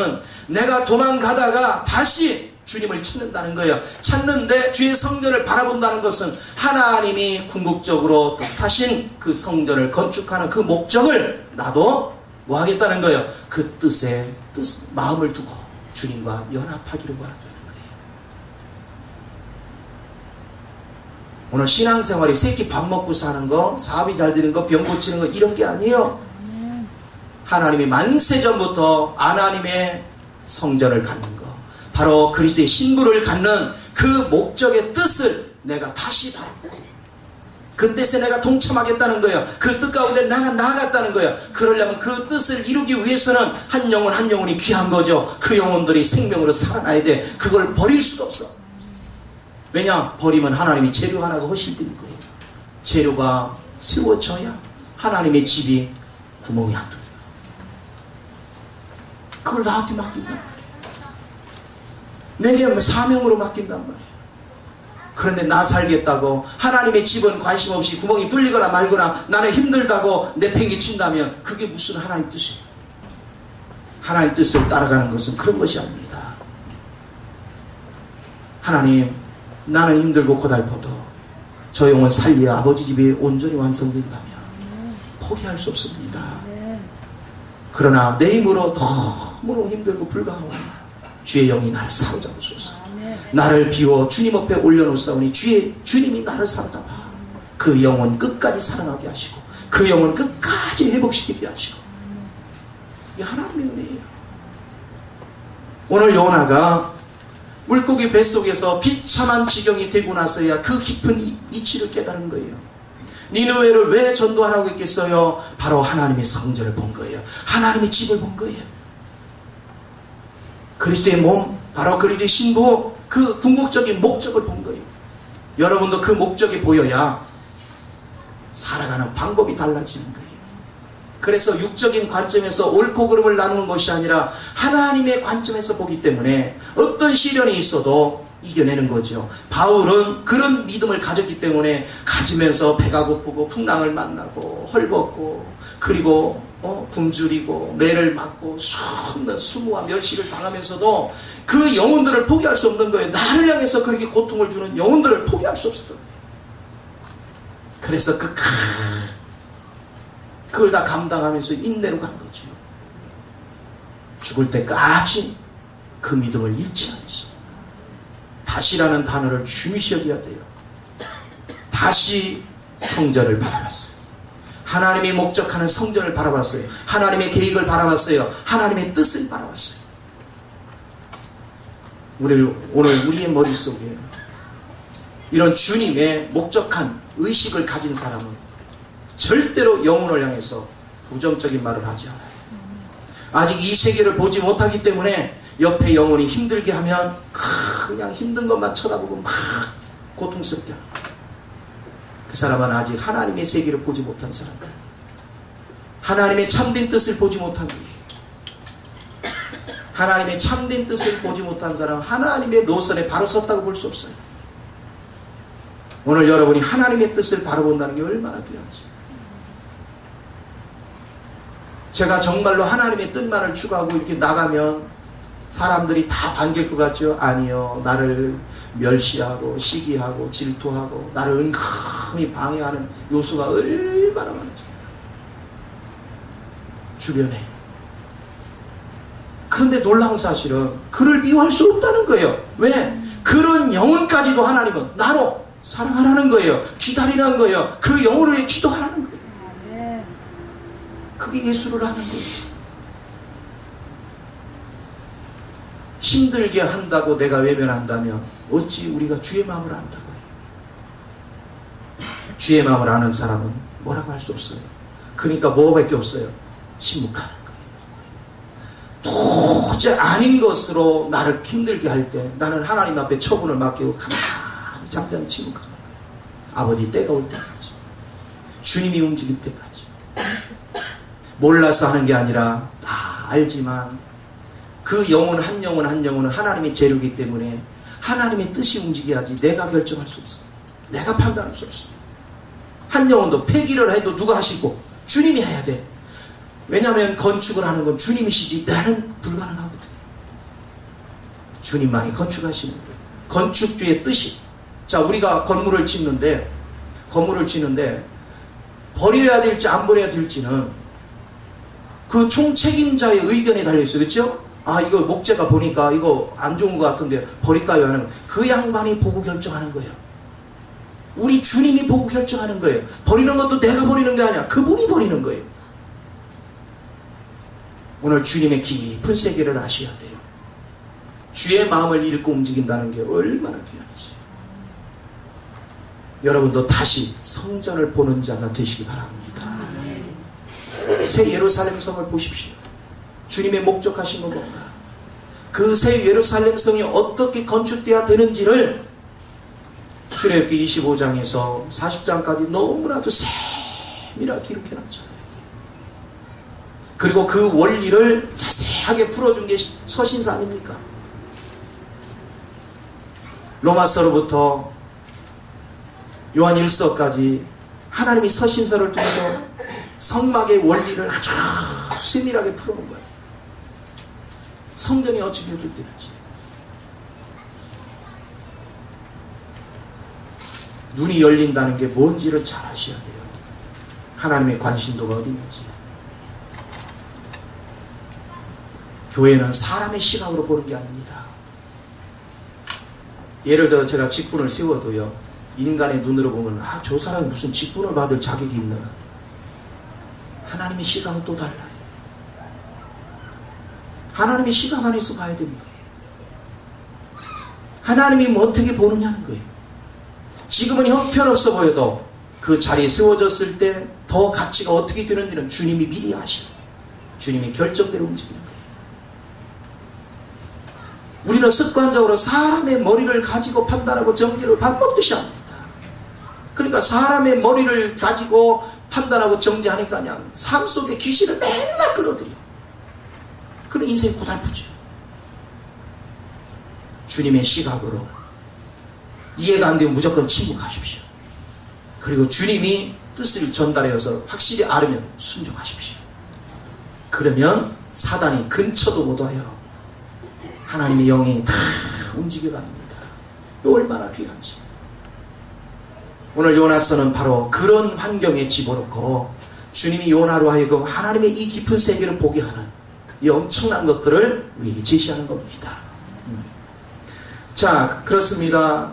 내가 도망가다가 다시 주님을 찾는다는 거예요. 찾는데 주의 성전을 바라본다는 것은 하나님이 궁극적으로 뜻하신 그 성전을 건축하는 그 목적을 나도 뭐 하겠다는 거예요. 그 뜻에 마음을 두고 주님과 연합하기를 원한다는 거예요. 오늘 신앙생활이 새끼 밥 먹고 사는 거, 사업이 잘 되는 거, 병 고치는 거 이런 게 아니에요. 하나님이 만세전부터 하나님의 성전을 갖는 거, 바로 그리스도의 신부를 갖는 그 목적의 뜻을 내가 다시 바라보고 그 뜻에 내가 동참하겠다는 거예요. 그 뜻 가운데 내가 나아갔다는 거예요. 그러려면 그 뜻을 이루기 위해서는 한 영혼 한 영혼이 귀한 거죠. 그 영혼들이 생명으로 살아나야 돼. 그걸 버릴 수가 없어. 왜냐? 버리면 하나님이 재료 하나가 허실될 거예요. 재료가 세워져야 하나님의 집이 구멍이 안 뚫려요. 그걸 나한테 맡긴단 말이에요. 내게 사명으로 맡긴단 말이에요. 그런데 나 살겠다고 하나님의 집은 관심 없이 구멍이 뚫리거나 말거나 나는 힘들다고 내팽개친다면 그게 무슨 하나님 뜻이에요? 하나님 뜻을 따라가는 것은 그런 것이 아닙니다. 하나님, 나는 힘들고 고달퍼도 저 영혼 살리어 아버지 집이 온전히 완성된다면 포기할 수 없습니다. 그러나 내 힘으로 너무너무 힘들고 불가하오니 주의 영이 나를 사로잡으소서. 나를 비워 주님 앞에 올려놓사오니 주님이 나를 사로잡아 그 영혼 끝까지 살아나게 하시고 그 영혼 끝까지 회복시키게 하시고, 이게 하나님의 은혜예요. 오늘 요나가 물고기 뱃속에서 비참한 지경이 되고 나서야 그 깊은 이치를 깨달은 거예요. 니느웨를 왜 전도하라고 했겠어요? 바로 하나님의 성전을 본 거예요. 하나님의 집을 본 거예요. 그리스도의 몸, 바로 그리스도의 신부, 그 궁극적인 목적을 본 거예요. 여러분도 그 목적이 보여야 살아가는 방법이 달라지는 거예요. 그래서 육적인 관점에서 옳고 그름을 나누는 것이 아니라 하나님의 관점에서 보기 때문에 어떤 시련이 있어도 이겨내는 거죠. 바울은 그런 믿음을 가졌기 때문에 가지면서 배가 고프고 풍랑을 만나고 헐벗고 그리고 굶주리고 매를 맞고 수없는 수모와 멸시를 당하면서도 그 영혼들을 포기할 수 없는 거예요. 나를 향해서 그렇게 고통을 주는 영혼들을 포기할 수 없었던 거예요. 그래서 그걸 다 감당하면서 인내로 간 거죠. 죽을 때까지 그 믿음을 잃지 않았어요. 다시라는 단어를 중시 여겨야 돼요. 다시 성전을 바라봤어요. 하나님이 목적하는 성전을 바라봤어요. 하나님의 계획을 바라봤어요. 하나님의 뜻을 바라봤어요. 오늘 우리의 머릿속에 이런 주님의 목적한 의식을 가진 사람은 절대로 영혼을 향해서 부정적인 말을 하지 않아요. 아직 이 세계를 보지 못하기 때문에 옆에 영혼이 힘들게 하면 그냥 힘든 것만 쳐다보고 막 고통스럽게 하는 거예요. 그 사람은 아직 하나님의 세계를 보지 못한 사람이에요. 하나님의 참된 뜻을 보지 못한 거예요. 하나님의 참된 뜻을 보지 못한 사람은 하나님의 노선에 바로 섰다고 볼 수 없어요. 오늘 여러분이 하나님의 뜻을 바라본다는 게 얼마나 귀한지. 제가 정말로 하나님의 뜻만을 추구하고 이렇게 나가면 사람들이 다 반길 것 같죠? 아니요. 나를 멸시하고 시기하고 질투하고 나를 은근히 방해하는 요소가 얼마나 많은지 주변에. 그런데 놀라운 사실은 그를 미워할 수 없다는 거예요. 왜? 그런 영혼까지도 하나님은 나로 사랑하라는 거예요. 기다리라는 거예요. 그 영혼을 위해 기도하라는 거예요. 그게 예수를 하는 거예요. 힘들게 한다고 내가 외면한다면 어찌 우리가 주의 마음을 안다고 해요. 주의 마음을 아는 사람은 뭐라고 할 수 없어요. 그러니까 뭐밖에 없어요. 침묵하는 거예요. 도저히 아닌 것으로 나를 힘들게 할 때 나는 하나님 앞에 처분을 맡기고 가만히 잠잠히 침묵하는 거예요. 아버지 때가 올 때까지, 주님이 움직일 때까지. 몰라서 하는 게 아니라 다 알지만 그 영혼 한 영혼 한 영혼은 하나님의 재료이기 때문에 하나님의 뜻이 움직여야지 내가 결정할 수 없어. 내가 판단할 수 없어. 한 영혼도 폐기를 해도 누가 하시고 주님이 해야 돼. 왜냐하면 건축을 하는 건 주님이시지 나는 불가능하거든. 주님만이 건축하시는 거예요. 건축주의 뜻이. 자, 우리가 건물을 짓는데 버려야 될지 안 버려야 될지는 그 총책임자의 의견에 달려있어요. 그렇죠? 아, 이거 목재가 보니까 이거 안 좋은 것 같은데 버릴까요? 하는 그 양반이 보고 결정하는 거예요. 우리 주님이 보고 결정하는 거예요. 버리는 것도 내가 버리는 게 아니야. 그분이 버리는 거예요. 오늘 주님의 깊은 세계를 아셔야 돼요. 주의 마음을 읽고 움직인다는 게 얼마나 귀한지. 여러분도 다시 성전을 보는 자가 되시기 바랍니다. 새 예루살렘 성을 보십시오. 주님의 목적하신 건 뭔가? 그 새 예루살렘 성이 어떻게 건축되어야 되는지를 출애굽기 25장에서 40장까지 너무나도 세밀하게 기록해놨잖아요. 그리고 그 원리를 자세하게 풀어준 게 서신서 아닙니까? 로마서로부터 요한 1서까지 하나님이 서신서를 통해서 성막의 원리를 아주 세밀하게 풀어놓은 거예요. 성전이 어찌 변질되는지. 눈이 열린다는 게 뭔지를 잘 아셔야 돼요. 하나님의 관심도가 어디 있는지. 교회는 사람의 시각으로 보는 게 아닙니다. 예를 들어 제가 직분을 세워도요, 인간의 눈으로 보면 아, 저 사람이 무슨 직분을 받을 자격이 있나. 하나님의 시각은 또 달라요. 하나님의 시각 안에서 봐야 되는 거예요. 하나님이 뭐 어떻게 보느냐는 거예요. 지금은 형편없어 보여도 그 자리에 세워졌을 때 더 가치가 어떻게 되는지는 주님이 미리 아시는 거예요. 주님이 결정대로 움직이는 거예요. 우리는 습관적으로 사람의 머리를 가지고 판단하고 정죄를 밥 먹듯이 합니다. 그러니까 사람의 머리를 가지고 판단하고 정죄하니까 그냥 삶 속에 귀신을 맨날 끌어들여. 그런 인생이 고달프죠. 주님의 시각으로 이해가 안 되면 무조건 침묵하십시오. 그리고 주님이 뜻을 전달해서 확실히 알으면 순종하십시오. 그러면 사단이 근처도 못 와요. 하나님의 영이 다 움직여갑니다. 얼마나 귀한지. 오늘 요나서는 바로 그런 환경에 집어넣고 주님이 요나로 하여금 하나님의 이 깊은 세계를 보게 하는 이 엄청난 것들을 우리에게 제시하는 겁니다. 자, 그렇습니다.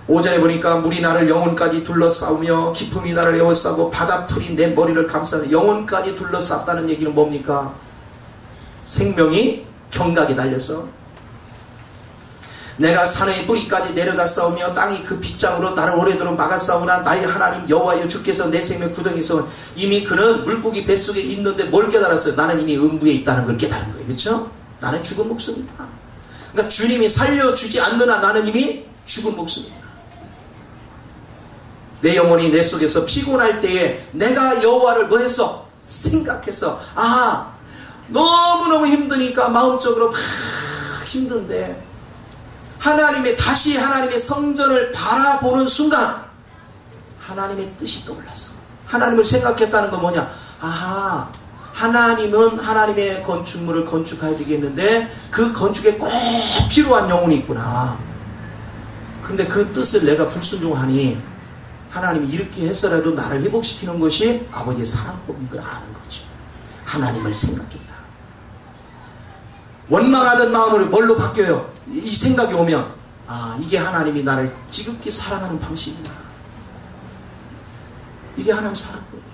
5절에 보니까 물이 나를 영혼까지 둘러싸우며 기품이 나를 에워싸고 바다풀이 내 머리를 감싸는, 영혼까지 둘러쌌다는 얘기는 뭡니까? 생명이 경각에 달려서 내가 산의 뿌리까지 내려다 싸우며 땅이 그 빗장으로 나를 오래도록 막아싸우나 나의 하나님 여호와여 주께서 내 생명 구덩이에서 이미 그는 물고기 뱃속에 있는데 뭘 깨달았어요? 나는 이미 음부에 있다는 걸 깨달은 거예요. 그렇죠? 나는 죽은 목숨이다. 그러니까 주님이 살려주지 않는 한 나는 이미 죽은 목숨이다. 내 영혼이 내 속에서 피곤할 때에 내가 여호와를 뭐 했어? 생각했어. 아, 너무너무 힘드니까 마음적으로 막 힘든데 다시 하나님의 성전을 바라보는 순간 하나님의 뜻이 떠올랐어. 하나님을 생각했다는 건 뭐냐? 아하, 하나님은 하나님의 건축물을 건축해야 되겠는데 그 건축에 꼭 필요한 영혼이 있구나. 근데 그 뜻을 내가 불순종하니 하나님이 이렇게 했어라도 나를 회복시키는 것이 아버지의 사랑법인 걸 아는 거죠. 하나님을 생각했다. 원망하던 마음으로 뭘로 바뀌어요? 이 생각이 오면 이게 하나님이 나를 지극히 사랑하는 방식이구나. 이게 하나님 사랑법이에요.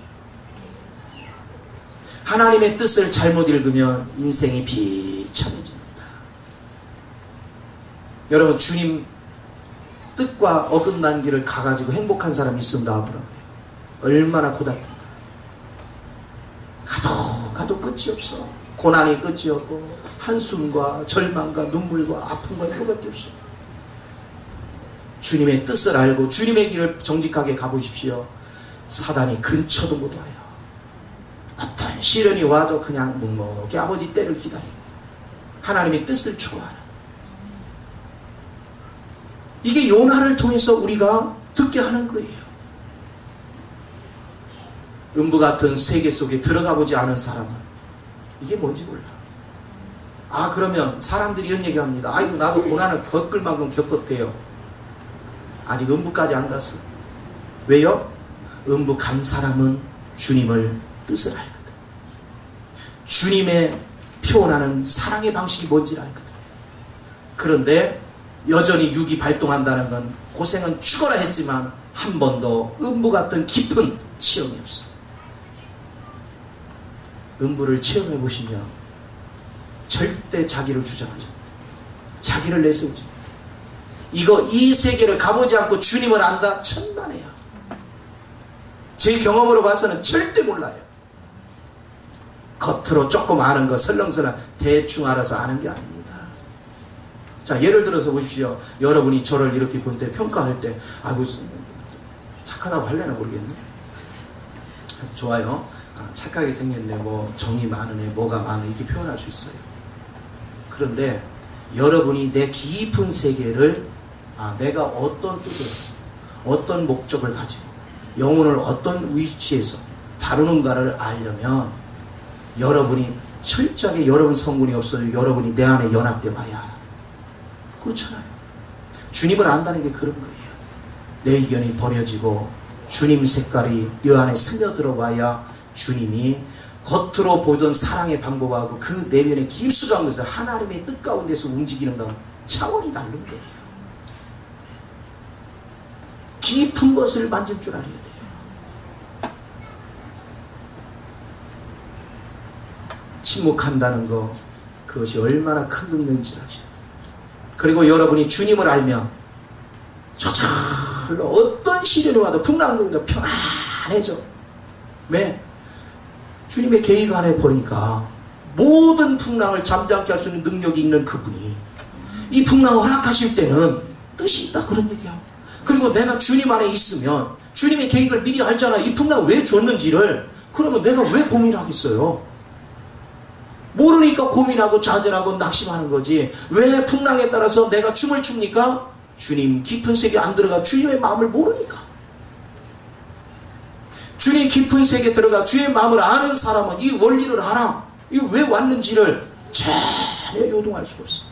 하나님의 뜻을 잘못 읽으면 인생이 비참해집니다. 여러분, 주님 뜻과 어긋난 길을 가가지고 행복한 사람이 있으면 나와보라고요. 얼마나 고달픈가. 가도 끝이 없어. 고난이 끝이 없고 한숨과 절망과 눈물과 아픔과 이거밖에 없어. 주님의 뜻을 알고 주님의 길을 정직하게 가보십시오. 사단이 근처도 못 와요. 어떤 시련이 와도 그냥 묵묵히 아버지 때를 기다리고 하나님의 뜻을 추구하는, 이게 요나를 통해서 우리가 듣게 하는 거예요. 음부 같은 세계 속에 들어가 보지 않은 사람은 이게 뭔지 몰라. 그러면 사람들이 이런 얘기합니다. 아이고, 나도 고난을 겪을 만큼 겪었대요. 아직 음부까지 안 갔어. 왜요? 음부 간 사람은 주님을 뜻을 알거든. 주님의 표현하는 사랑의 방식이 뭔지를 알거든. 그런데 여전히 육이 발동한다는 건 고생은 죽어라 했지만 한 번도 음부 같은 깊은 체험이 없어. 음부를 체험해 보시면 절대 자기를 주장하지 못해. 자기를 내세우지 못해. 이 세계를 가보지 않고 주님을 안다? 천만에요. 제 경험으로 봐서는 절대 몰라요. 겉으로 조금 아는 거 설렁설렁 대충 알아서 아는 게 아닙니다. 자, 예를 들어서 보십시오. 여러분이 저를 이렇게 볼 때, 평가할 때, 착하다고 할래나 모르겠네. 좋아요. 착하게 생겼네, 뭐 정이 많으네, 뭐가 많으네, 이렇게 표현할 수 있어요. 그런데 여러분이 내 깊은 세계를 내가 어떤 뜻에서 어떤 목적을 가지고 영혼을 어떤 위치에서 다루는가를 알려면 여러분이 철저하게 여러분 성분이 없어도 여러분이 내 안에 연합되어 봐야 알아. 그렇잖아요. 주님을 안다는 게 그런 거예요. 내 의견이 버려지고 주님 색깔이 이 안에 스며들어 봐야 주님이 겉으로 보던 사랑의 방법하고 그 내면의 깊숙한 곳에서 하나님의 뜻 가운데서 움직이는 건 차원이 다른 거예요. 깊은 것을 만질 줄 알아야 돼요. 침묵한다는 거, 그것이 얼마나 큰 능력인지 아셔야 돼요. 그리고 여러분이 주님을 알면 저절로 어떤 시련이 와도 풍랑도 평안해져. 왜? 주님의 계획 안에 보니까 모든 풍랑을 잠잠케 할 수 있는 능력이 있는 그분이 이 풍랑을 허락하실 때는 뜻이 있다, 그런 얘기야. 그리고 내가 주님 안에 있으면 주님의 계획을 미리 알잖아. 이 풍랑을 왜 줬는지를. 그러면 내가 왜 고민하겠어요? 모르니까 고민하고 좌절하고 낙심하는 거지. 왜 풍랑에 따라서 내가 춤을 춥니까? 주님 깊은 세계 안 들어가 주님의 마음을 모르니까. 주님 깊은 세계에 들어가 주의 마음을 아는 사람은 이 원리를 알아. 이거 왜 왔는지를 전혀 요동할 수가 없어.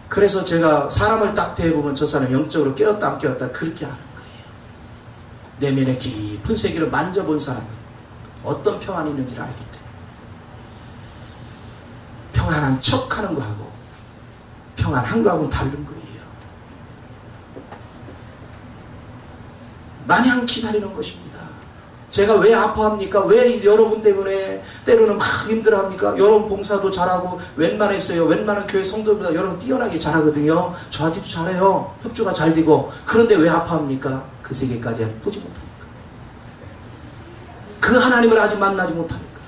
그래서 제가 사람을 딱 대해보면 저 사람 영적으로 깨었다 안 깨었다 그렇게 아는 거예요. 내면의 깊은 세계를 만져본 사람은 어떤 평안이 있는지를 알기 때문에. 평안한 척하는 거하고 평안한 거하고는 다른 거예요. 마냥 기다리는 것입니다. 제가 왜 아파합니까? 왜 여러분 때문에 때로는 막 힘들어합니까? 여러분 봉사도 잘하고 웬만했어요. 웬만한 교회 성도보다 여러분 뛰어나게 잘하거든요. 저한테도 잘해요. 협조가 잘 되고. 그런데 왜 아파합니까? 그 세계까지 아직 보지 못합니까? 그 하나님을 아직 만나지 못합니까?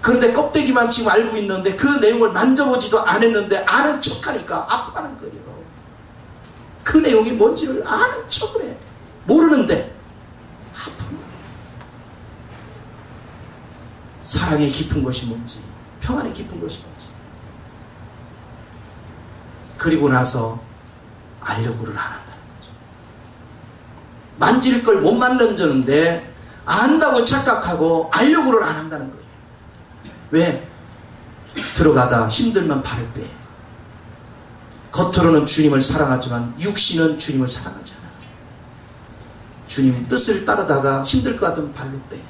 그런데 껍데기만 지금 알고 있는데 그 내용을 만져보지도 않았는데 아는 척하니까 아파하는 거예요. 그 내용이 뭔지를 아는 척을 해. 모르는데 아픈 거예요. 사랑의 깊은 것이 뭔지, 평안의 깊은 것이 뭔지. 그리고 나서 알려고를 안 한다는 거죠. 만질 걸 못 만져는데 안다고 착각하고 알려고를 안 한다는 거예요. 왜? 들어가다 힘들면 발을 빼. 겉으로는 주님을 사랑하지만 육신은 주님을 사랑하지 않아. 주님 뜻을 따르다가 힘들 것 같으면 발로 빼.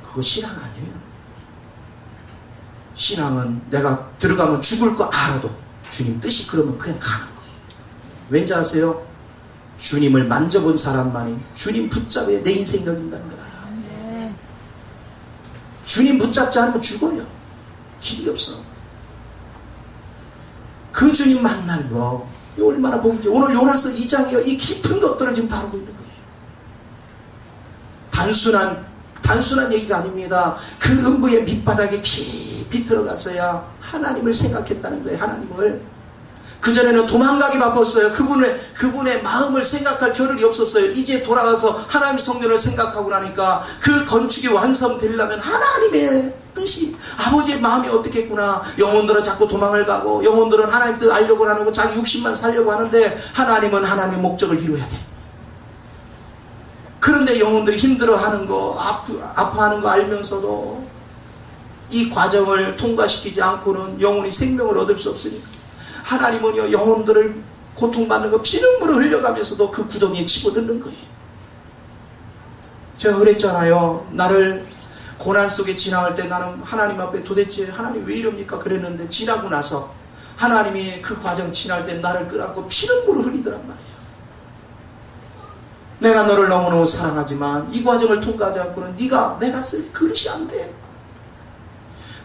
그거 신앙 아니에요. 신앙은 내가 들어가면 죽을 거 알아도 주님 뜻이 그러면 그냥 가는 거예요. 왠지 아세요? 주님을 만져본 사람만이 주님 붙잡아야 내 인생이 열린다는 걸 알아. 주님 붙잡지 않으면 죽어요. 길이 없어. 그 주님 만날 거 얼마나 복이죠. 오늘 요나서 2장이요. 이 깊은 것들을 지금 다루고 있는 거예요. 단순한 얘기가 아닙니다. 그 음부의 밑바닥에 깊이 들어가서야 하나님을 생각했다는 거예요. 하나님을. 그전에는 도망가기 바빴어요. 그분의 마음을 생각할 겨를이 없었어요. 이제 돌아가서 하나님 성전을 생각하고 나니까 그 건축이 완성되려면 하나님의 뜻이, 아버지의 마음이 어떻겠구나. 영혼들은 자꾸 도망을 가고, 영혼들은 하나님 뜻 알려고 하고 자기 육신만 살려고 하는데 하나님은 하나님의 목적을 이루어야 돼. 그런데 영혼들이 힘들어하는 거, 아파하는 거 알면서도 이 과정을 통과시키지 않고는 영혼이 생명을 얻을 수 없으니까 하나님은요, 영혼들을 고통받는 거 피눈물을 흘려가면서도 그 구덩이에 집어넣는 거예요. 제가 그랬잖아요. 나를 고난 속에 지나갈 때 나는 하나님 앞에 도대체 하나님 왜 이럽니까 그랬는데, 지나고 나서 하나님이 그 과정 지날 때 나를 끌어안고 피눈물을 흘리더란 말이에요. 내가 너를 너무너무 사랑하지만 이 과정을 통과하지 않고는 내가 쓸 그릇이 안 돼.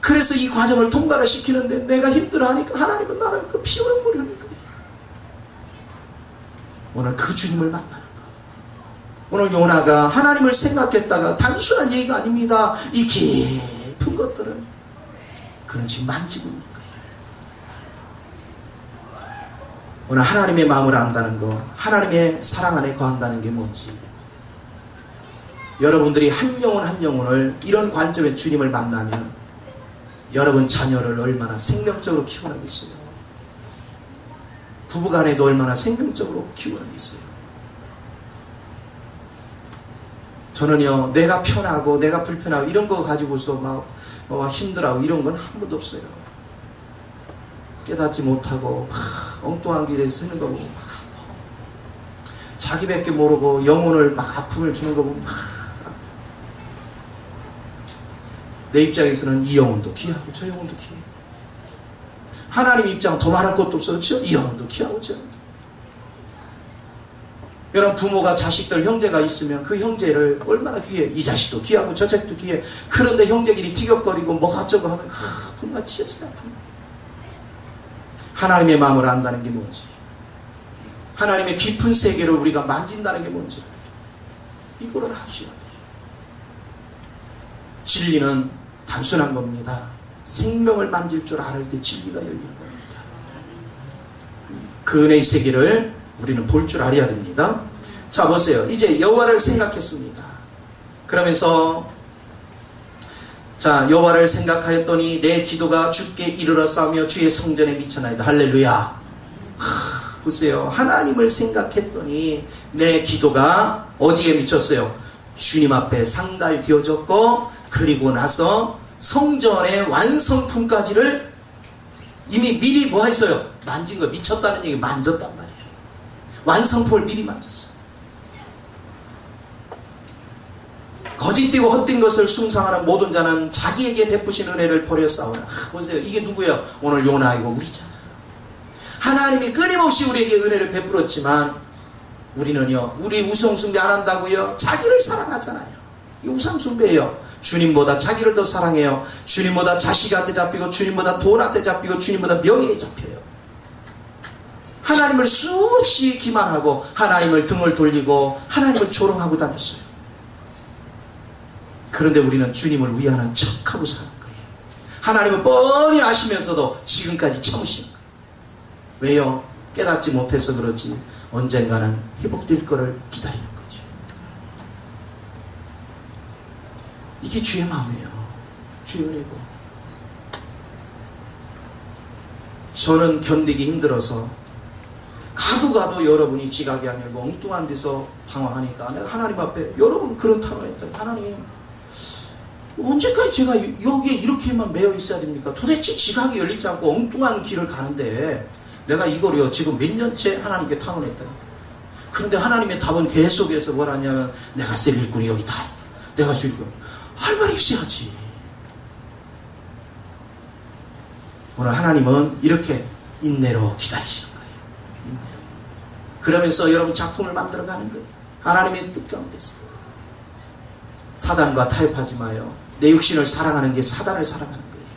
그래서 이 과정을 통과를 시키는데 내가 힘들어하니까 하나님은 나를 그 피눈물을 흘리는 거예요. 오늘 그 주님을 만나는 거예요. 오늘 요나가 하나님을 생각했다가, 단순한 얘기가 아닙니다. 이 깊은 것들은 그는 지금 만지고 있는 거예요. 오늘 하나님의 마음을 안다는 거, 하나님의 사랑 안에 거한다는 게 뭔지, 여러분들이 한 영혼 한 영혼을 이런 관점의 주님을 만나면 여러분 자녀를 얼마나 생명적으로 키워나겠어요. 부부간에도 얼마나 생명적으로 키워나겠어요. 저는요, 내가 편하고 내가 불편하고 이런 거 가지고서 막 힘들어하고 이런 건 한 번도 없어요. 깨닫지 못하고 막 엉뚱한 길에 서는 거 보고 막 자기밖에 모르고 영혼을 막 아픔을 주는 거 보고 막, 내 입장에서는 이 영혼도 귀하고 저 영혼도 귀해요. 하나님 입장 더 말할 것도 없어. 그렇죠? 이 영혼도 귀하고 저 영혼도. 여러분, 부모가 자식들, 형제가 있으면 그 형제를 얼마나 귀해. 이 자식도 귀하고 저 자식도 귀해. 그런데 형제끼리 티격거리고 뭐 어쩌고 하면 분만 치여지게 아픕니다. 하나님의 마음을 안다는 게 뭔지, 하나님의 깊은 세계를 우리가 만진다는 게 뭔지, 이거를 하셔야 돼요. 진리는 단순한 겁니다. 생명을 만질 줄 알을 때 진리가 열리는 겁니다. 그 은혜의 세계를 우리는 볼 줄 알아야 됩니다. 자, 보세요. 이제 여호와를 생각했습니다. 그러면서 자, 여호와를 생각하였더니 내 기도가 주께 이르러 싸우며 주의 성전에 미쳐나이다. 할렐루야. 보세요. 하나님을 생각했더니 내 기도가 어디에 미쳤어요? 주님 앞에 상달되어졌고, 그리고 나서 성전의 완성품까지를 이미 미리 뭐 했어요? 만진 거. 미쳤다는 얘기, 만졌단 말이에요. 완성품을 미리 만졌어. 거짓되고 헛된 것을 숭상하는 모든 자는 자기에게 베푸신 은혜를 버려 싸우라. 보세요. 이게 누구예요? 오늘 요나이고 우리잖아요. 하나님이 끊임없이 우리에게 은혜를 베풀었지만 우리는요, 우리 우상숭배 안 한다고요? 자기를 사랑하잖아요. 이 우상숭배예요. 주님보다 자기를 더 사랑해요. 주님보다 자식한테 잡히고, 주님보다 돈한테 잡히고, 주님보다 명예에 잡혀요. 하나님을 수없이 기만하고 하나님을 등을 돌리고 하나님을 조롱하고 다녔어요. 그런데 우리는 주님을 위하는 척하고 사는 거예요. 하나님은 뻔히 아시면서도 지금까지 참으시는 거예요. 왜요? 깨닫지 못해서 그렇지 언젠가는 회복될 거를 기다리는 거죠. 이게 주의 마음이에요. 주의 은혜고. 저는 견디기 힘들어서 가도 여러분이 지각이 아니고 엉뚱한 데서 방황하니까 내가 하나님 앞에 여러분 그런 탄원했더니 하나님 언제까지 제가 여기에 이렇게만 매여 있어야 됩니까? 도대체 지각이 열리지 않고 엉뚱한 길을 가는데 내가 이거를요 지금 몇 년째 하나님께 탄원했더니 그런데 하나님의 답은 계속해서 뭐라냐면 내가 쓸 일꾼이 여기 다 있다. 내가 쓸 일꾼 할 말이 있어야지. 오늘 하나님은 이렇게 인내로 기다리시는 거예요. 인내로. 그러면서 여러분 작품을 만들어가는 거예요. 하나님의 뜻 가운데서. 사단과 타협하지 마요. 내 육신을 사랑하는 게 사단을 사랑하는 거예요.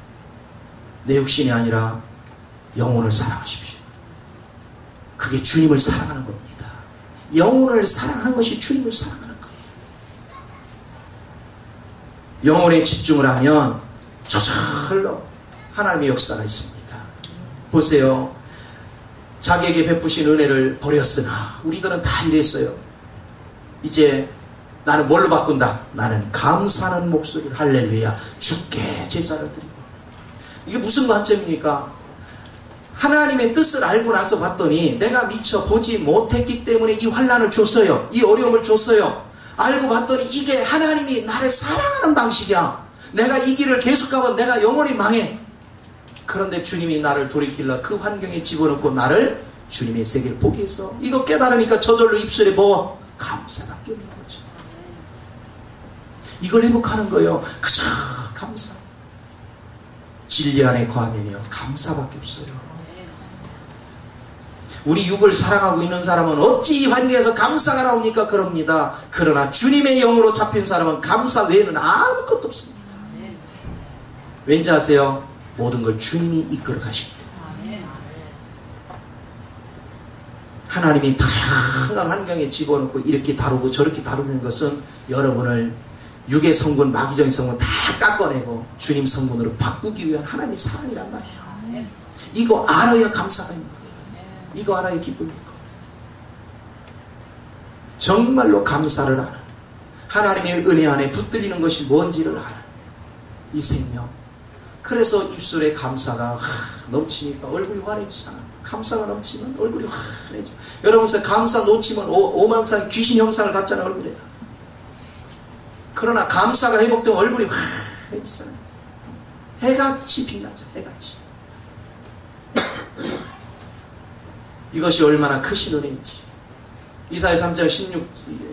내 육신이 아니라 영혼을 사랑하십시오. 그게 주님을 사랑하는 겁니다. 영혼을 사랑하는 것이 주님을 사랑하는 거예요. 영혼에 집중을 하면 저절로 하나님의 역사가 있습니다. 보세요. 자기에게 베푸신 은혜를 버렸으나 우리들은 다 이랬어요. 이제 나는 뭘로 바꾼다? 나는 감사하는 목소리를 할렐루야 주께 제사를 드리고. 이게 무슨 관점입니까? 하나님의 뜻을 알고 나서 봤더니 내가 미처 보지 못했기 때문에 이 환난을 줬어요. 이 어려움을 줬어요. 알고 봤더니 이게 하나님이 나를 사랑하는 방식이야. 내가 이 길을 계속 가면 내가 영원히 망해. 그런데 주님이 나를 돌이키려 그 환경에 집어넣고 나를 주님의 세계를 보게 해서 이거 깨달으니까 저절로 입술에 뭐 감사밖에 없는 거죠. 이걸 회복하는 거예요. 그저 감사. 진리 안에 거하면요 감사밖에 없어요. 우리 육을 사랑하고 있는 사람은 어찌 이 환경에서 감사가 나옵니까? 그럽니다. 그러나 주님의 영으로 잡힌 사람은 감사 외에는 아무것도 없습니다. 왠지 아세요? 모든 걸 주님이 이끌어 가시기 때문에. 하나님이 다양한 환경에 집어넣고 이렇게 다루고 저렇게 다루는 것은 여러분을 육의 성분, 마귀적인 성분 다 깎아내고 주님 성분으로 바꾸기 위한 하나님의 사랑이란 말이에요. 이거 알아야 감사가 있는 거예요. 이거 알아야 기쁨이 있고. 정말로 감사를 하는, 하나님의 은혜 안에 붙들리는 것이 뭔지를 아는 이 생명. 그래서 입술에 감사가 넘치니까 얼굴이 환해지잖아. 감사가 넘치면 얼굴이 환해져. 여러분 감사 놓치면 오만상 귀신 형상을 갖잖아 얼굴에다. 그러나 감사가 회복되면 얼굴이 환해지잖아요. 해같이 빛나죠. 해같이. 이것이 얼마나 크신 은혜인지. 이사야 3장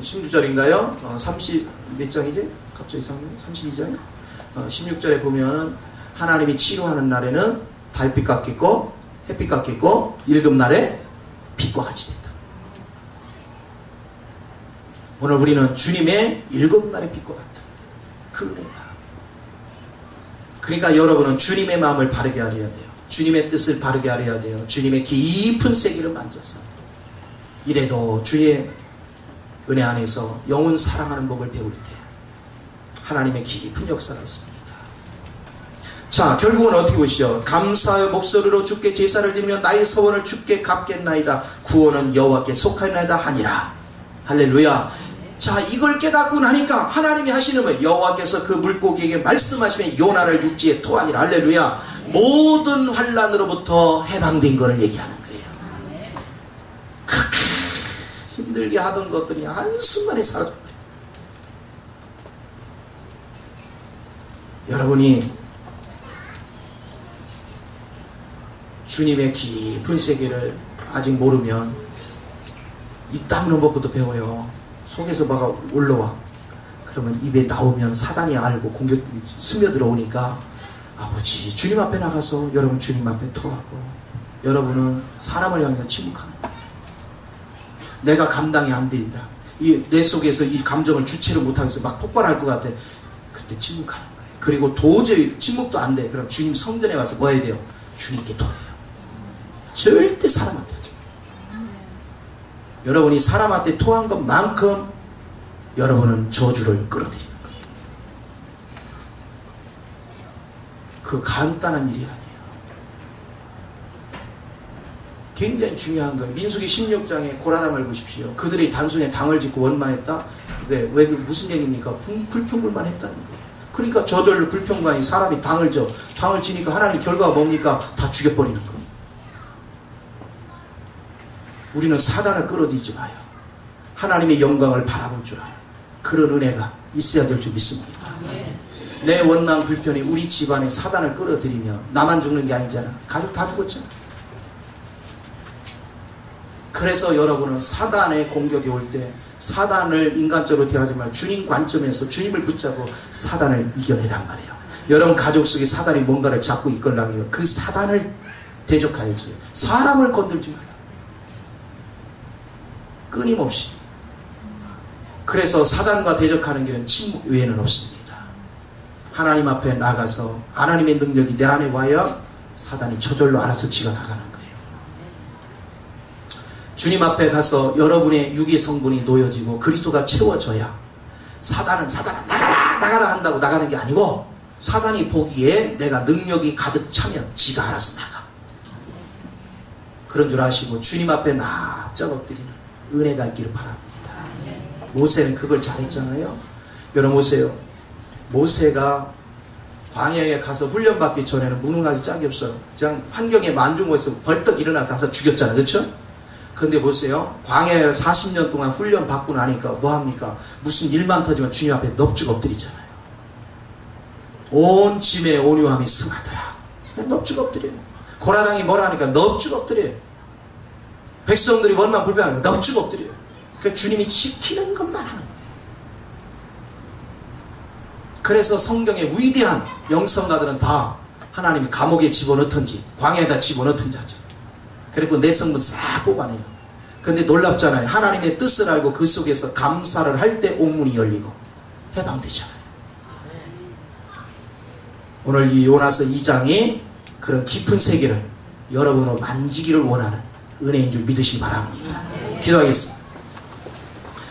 16절인가요? 30 몇 장이지? 갑자기 32장? 16절에 보면 하나님이 치료하는 날에는 달빛 같겠고 햇빛 같겠고 일곱 날에 빛과 같이 된다. 오늘 우리는 주님의 일곱 날의 빛과 같은 그 은혜가. 그러니까 여러분은 주님의 마음을 바르게 하려야 돼요. 주님의 뜻을 바르게 하려야 돼요. 주님의 깊은 세계를 만져서. 이래도 주의 은혜 안에서 영혼 사랑하는 법을 배울 때 하나님의 깊은 역사가 있습니다. 자, 결국은 어떻게 보시죠? 감사의 목소리로 주께 제사를 드리며 나의 서원을 주께 갚겠나이다. 구원은 여호와께 속하나이다 하니라. 할렐루야. 자, 이걸 깨닫고 나니까 하나님이 하시는 건 여호와께서 그 물고기에게 말씀하시면 요나를 육지에 토하니라. 할렐루야. 모든 환난으로부터 해방된 것을 얘기하는 거예요. 그렇게 힘들게 하던 것들이 한순간에 사라져버려요. 여러분이 주님의 깊은 세계를 아직 모르면 입 다무는 법부터 배워요. 속에서 뭐가 올라와. 그러면 입에 나오면 사단이 알고 공격이 스며들어 오니까 아버지 주님 앞에 나가서 여러분 주님 앞에 토하고 여러분은 사람을 향해서 침묵하는 거예요. 내가 감당이 안 된다. 내 속에서 이 감정을 주체를 못하겠어. 막 폭발할 것 같아. 그때 침묵하는 거예요. 그리고 도저히 침묵도 안 돼. 그럼 주님 성전에 와서 뭐 해야 돼요? 주님께 토해요. 절대 사람한테 하지 마요. 여러분이 사람한테 토한 것만큼 여러분은 저주를 끌어들이는 거예요. 그 간단한 일이 아니에요. 굉장히 중요한 거예요. 민수기 16장에 고라당을 보십시오. 그들이 단순히 당을 짓고 원망했다? 왜 무슨 얘기입니까? 불평불만 했다는 거예요. 그러니까 저절로 불평만이 사람이 당을 지니까 하나님 결과가 뭡니까? 다 죽여버리는 거예요. 우리는 사단을 끌어들이지 마요. 하나님의 영광을 바라볼 줄 아는 그런 은혜가 있어야 될 줄 믿습니다. 내 원망 불편이 우리 집안에 사단을 끌어들이면 나만 죽는 게 아니잖아. 가족 다 죽었잖아. 그래서 여러분은 사단의 공격이 올 때 사단을 인간적으로 대하지 말고 주님 관점에서 주님을 붙잡고 사단을 이겨내란 말이에요. 여러분 가족 속에 사단이 뭔가를 잡고 이끌려면 그 사단을 대적하여야지. 사람을 건들지 마라. 끊임없이. 그래서 사단과 대적하는 길은 침묵 외에는 없습니다. 하나님 앞에 나가서 하나님의 능력이 내 안에 와야 사단이 저절로 알아서 지가 나가는 거예요. 주님 앞에 가서 여러분의 육의 성분이 놓여지고 그리스도가 채워져야 사단은 나가라 한다고 나가는 게 아니고 사단이 보기에 내가 능력이 가득 차면 지가 알아서 나가. 그런 줄 아시고 주님 앞에 납작 엎드리는 은혜가 있기를 바랍니다. 모세는 그걸 잘했잖아요. 여러분 보세요. 모세가 광야에 가서 훈련받기 전에는 무능하기 짝이 없어요. 그냥 환경에 만중해서 벌떡 일어나 가서 죽였잖아요. 그렇죠? 근데 보세요. 광야에 40년 동안 훈련 받고 나니까 뭐합니까? 무슨 일만 터지면 주님 앞에 넙죽 엎드리잖아요. 온 지면의 온유함이 승하더라. 넙죽 엎드려요. 고라당이 뭐라 하니까 넙죽 엎드려요. 백성들이 원망 불평하니까 넙죽 엎드려요. 그러니까 주님이 시키는 것만 하는 거예요. 그래서 성경의 위대한 영성가들은 다 하나님이 감옥에 집어넣든지 광야에다 집어넣든지 하죠. 그리고 내 성분 싹 뽑아내요. 그런데 놀랍잖아요. 하나님의 뜻을 알고 그 속에서 감사를 할 때 옥문이 열리고 해방되잖아요. 오늘 이 요나서 2장이 그런 깊은 세계를 여러분으로 만지기를 원하는 은혜인 줄 믿으시기 바랍니다. 기도하겠습니다.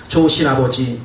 좋으신 아버지,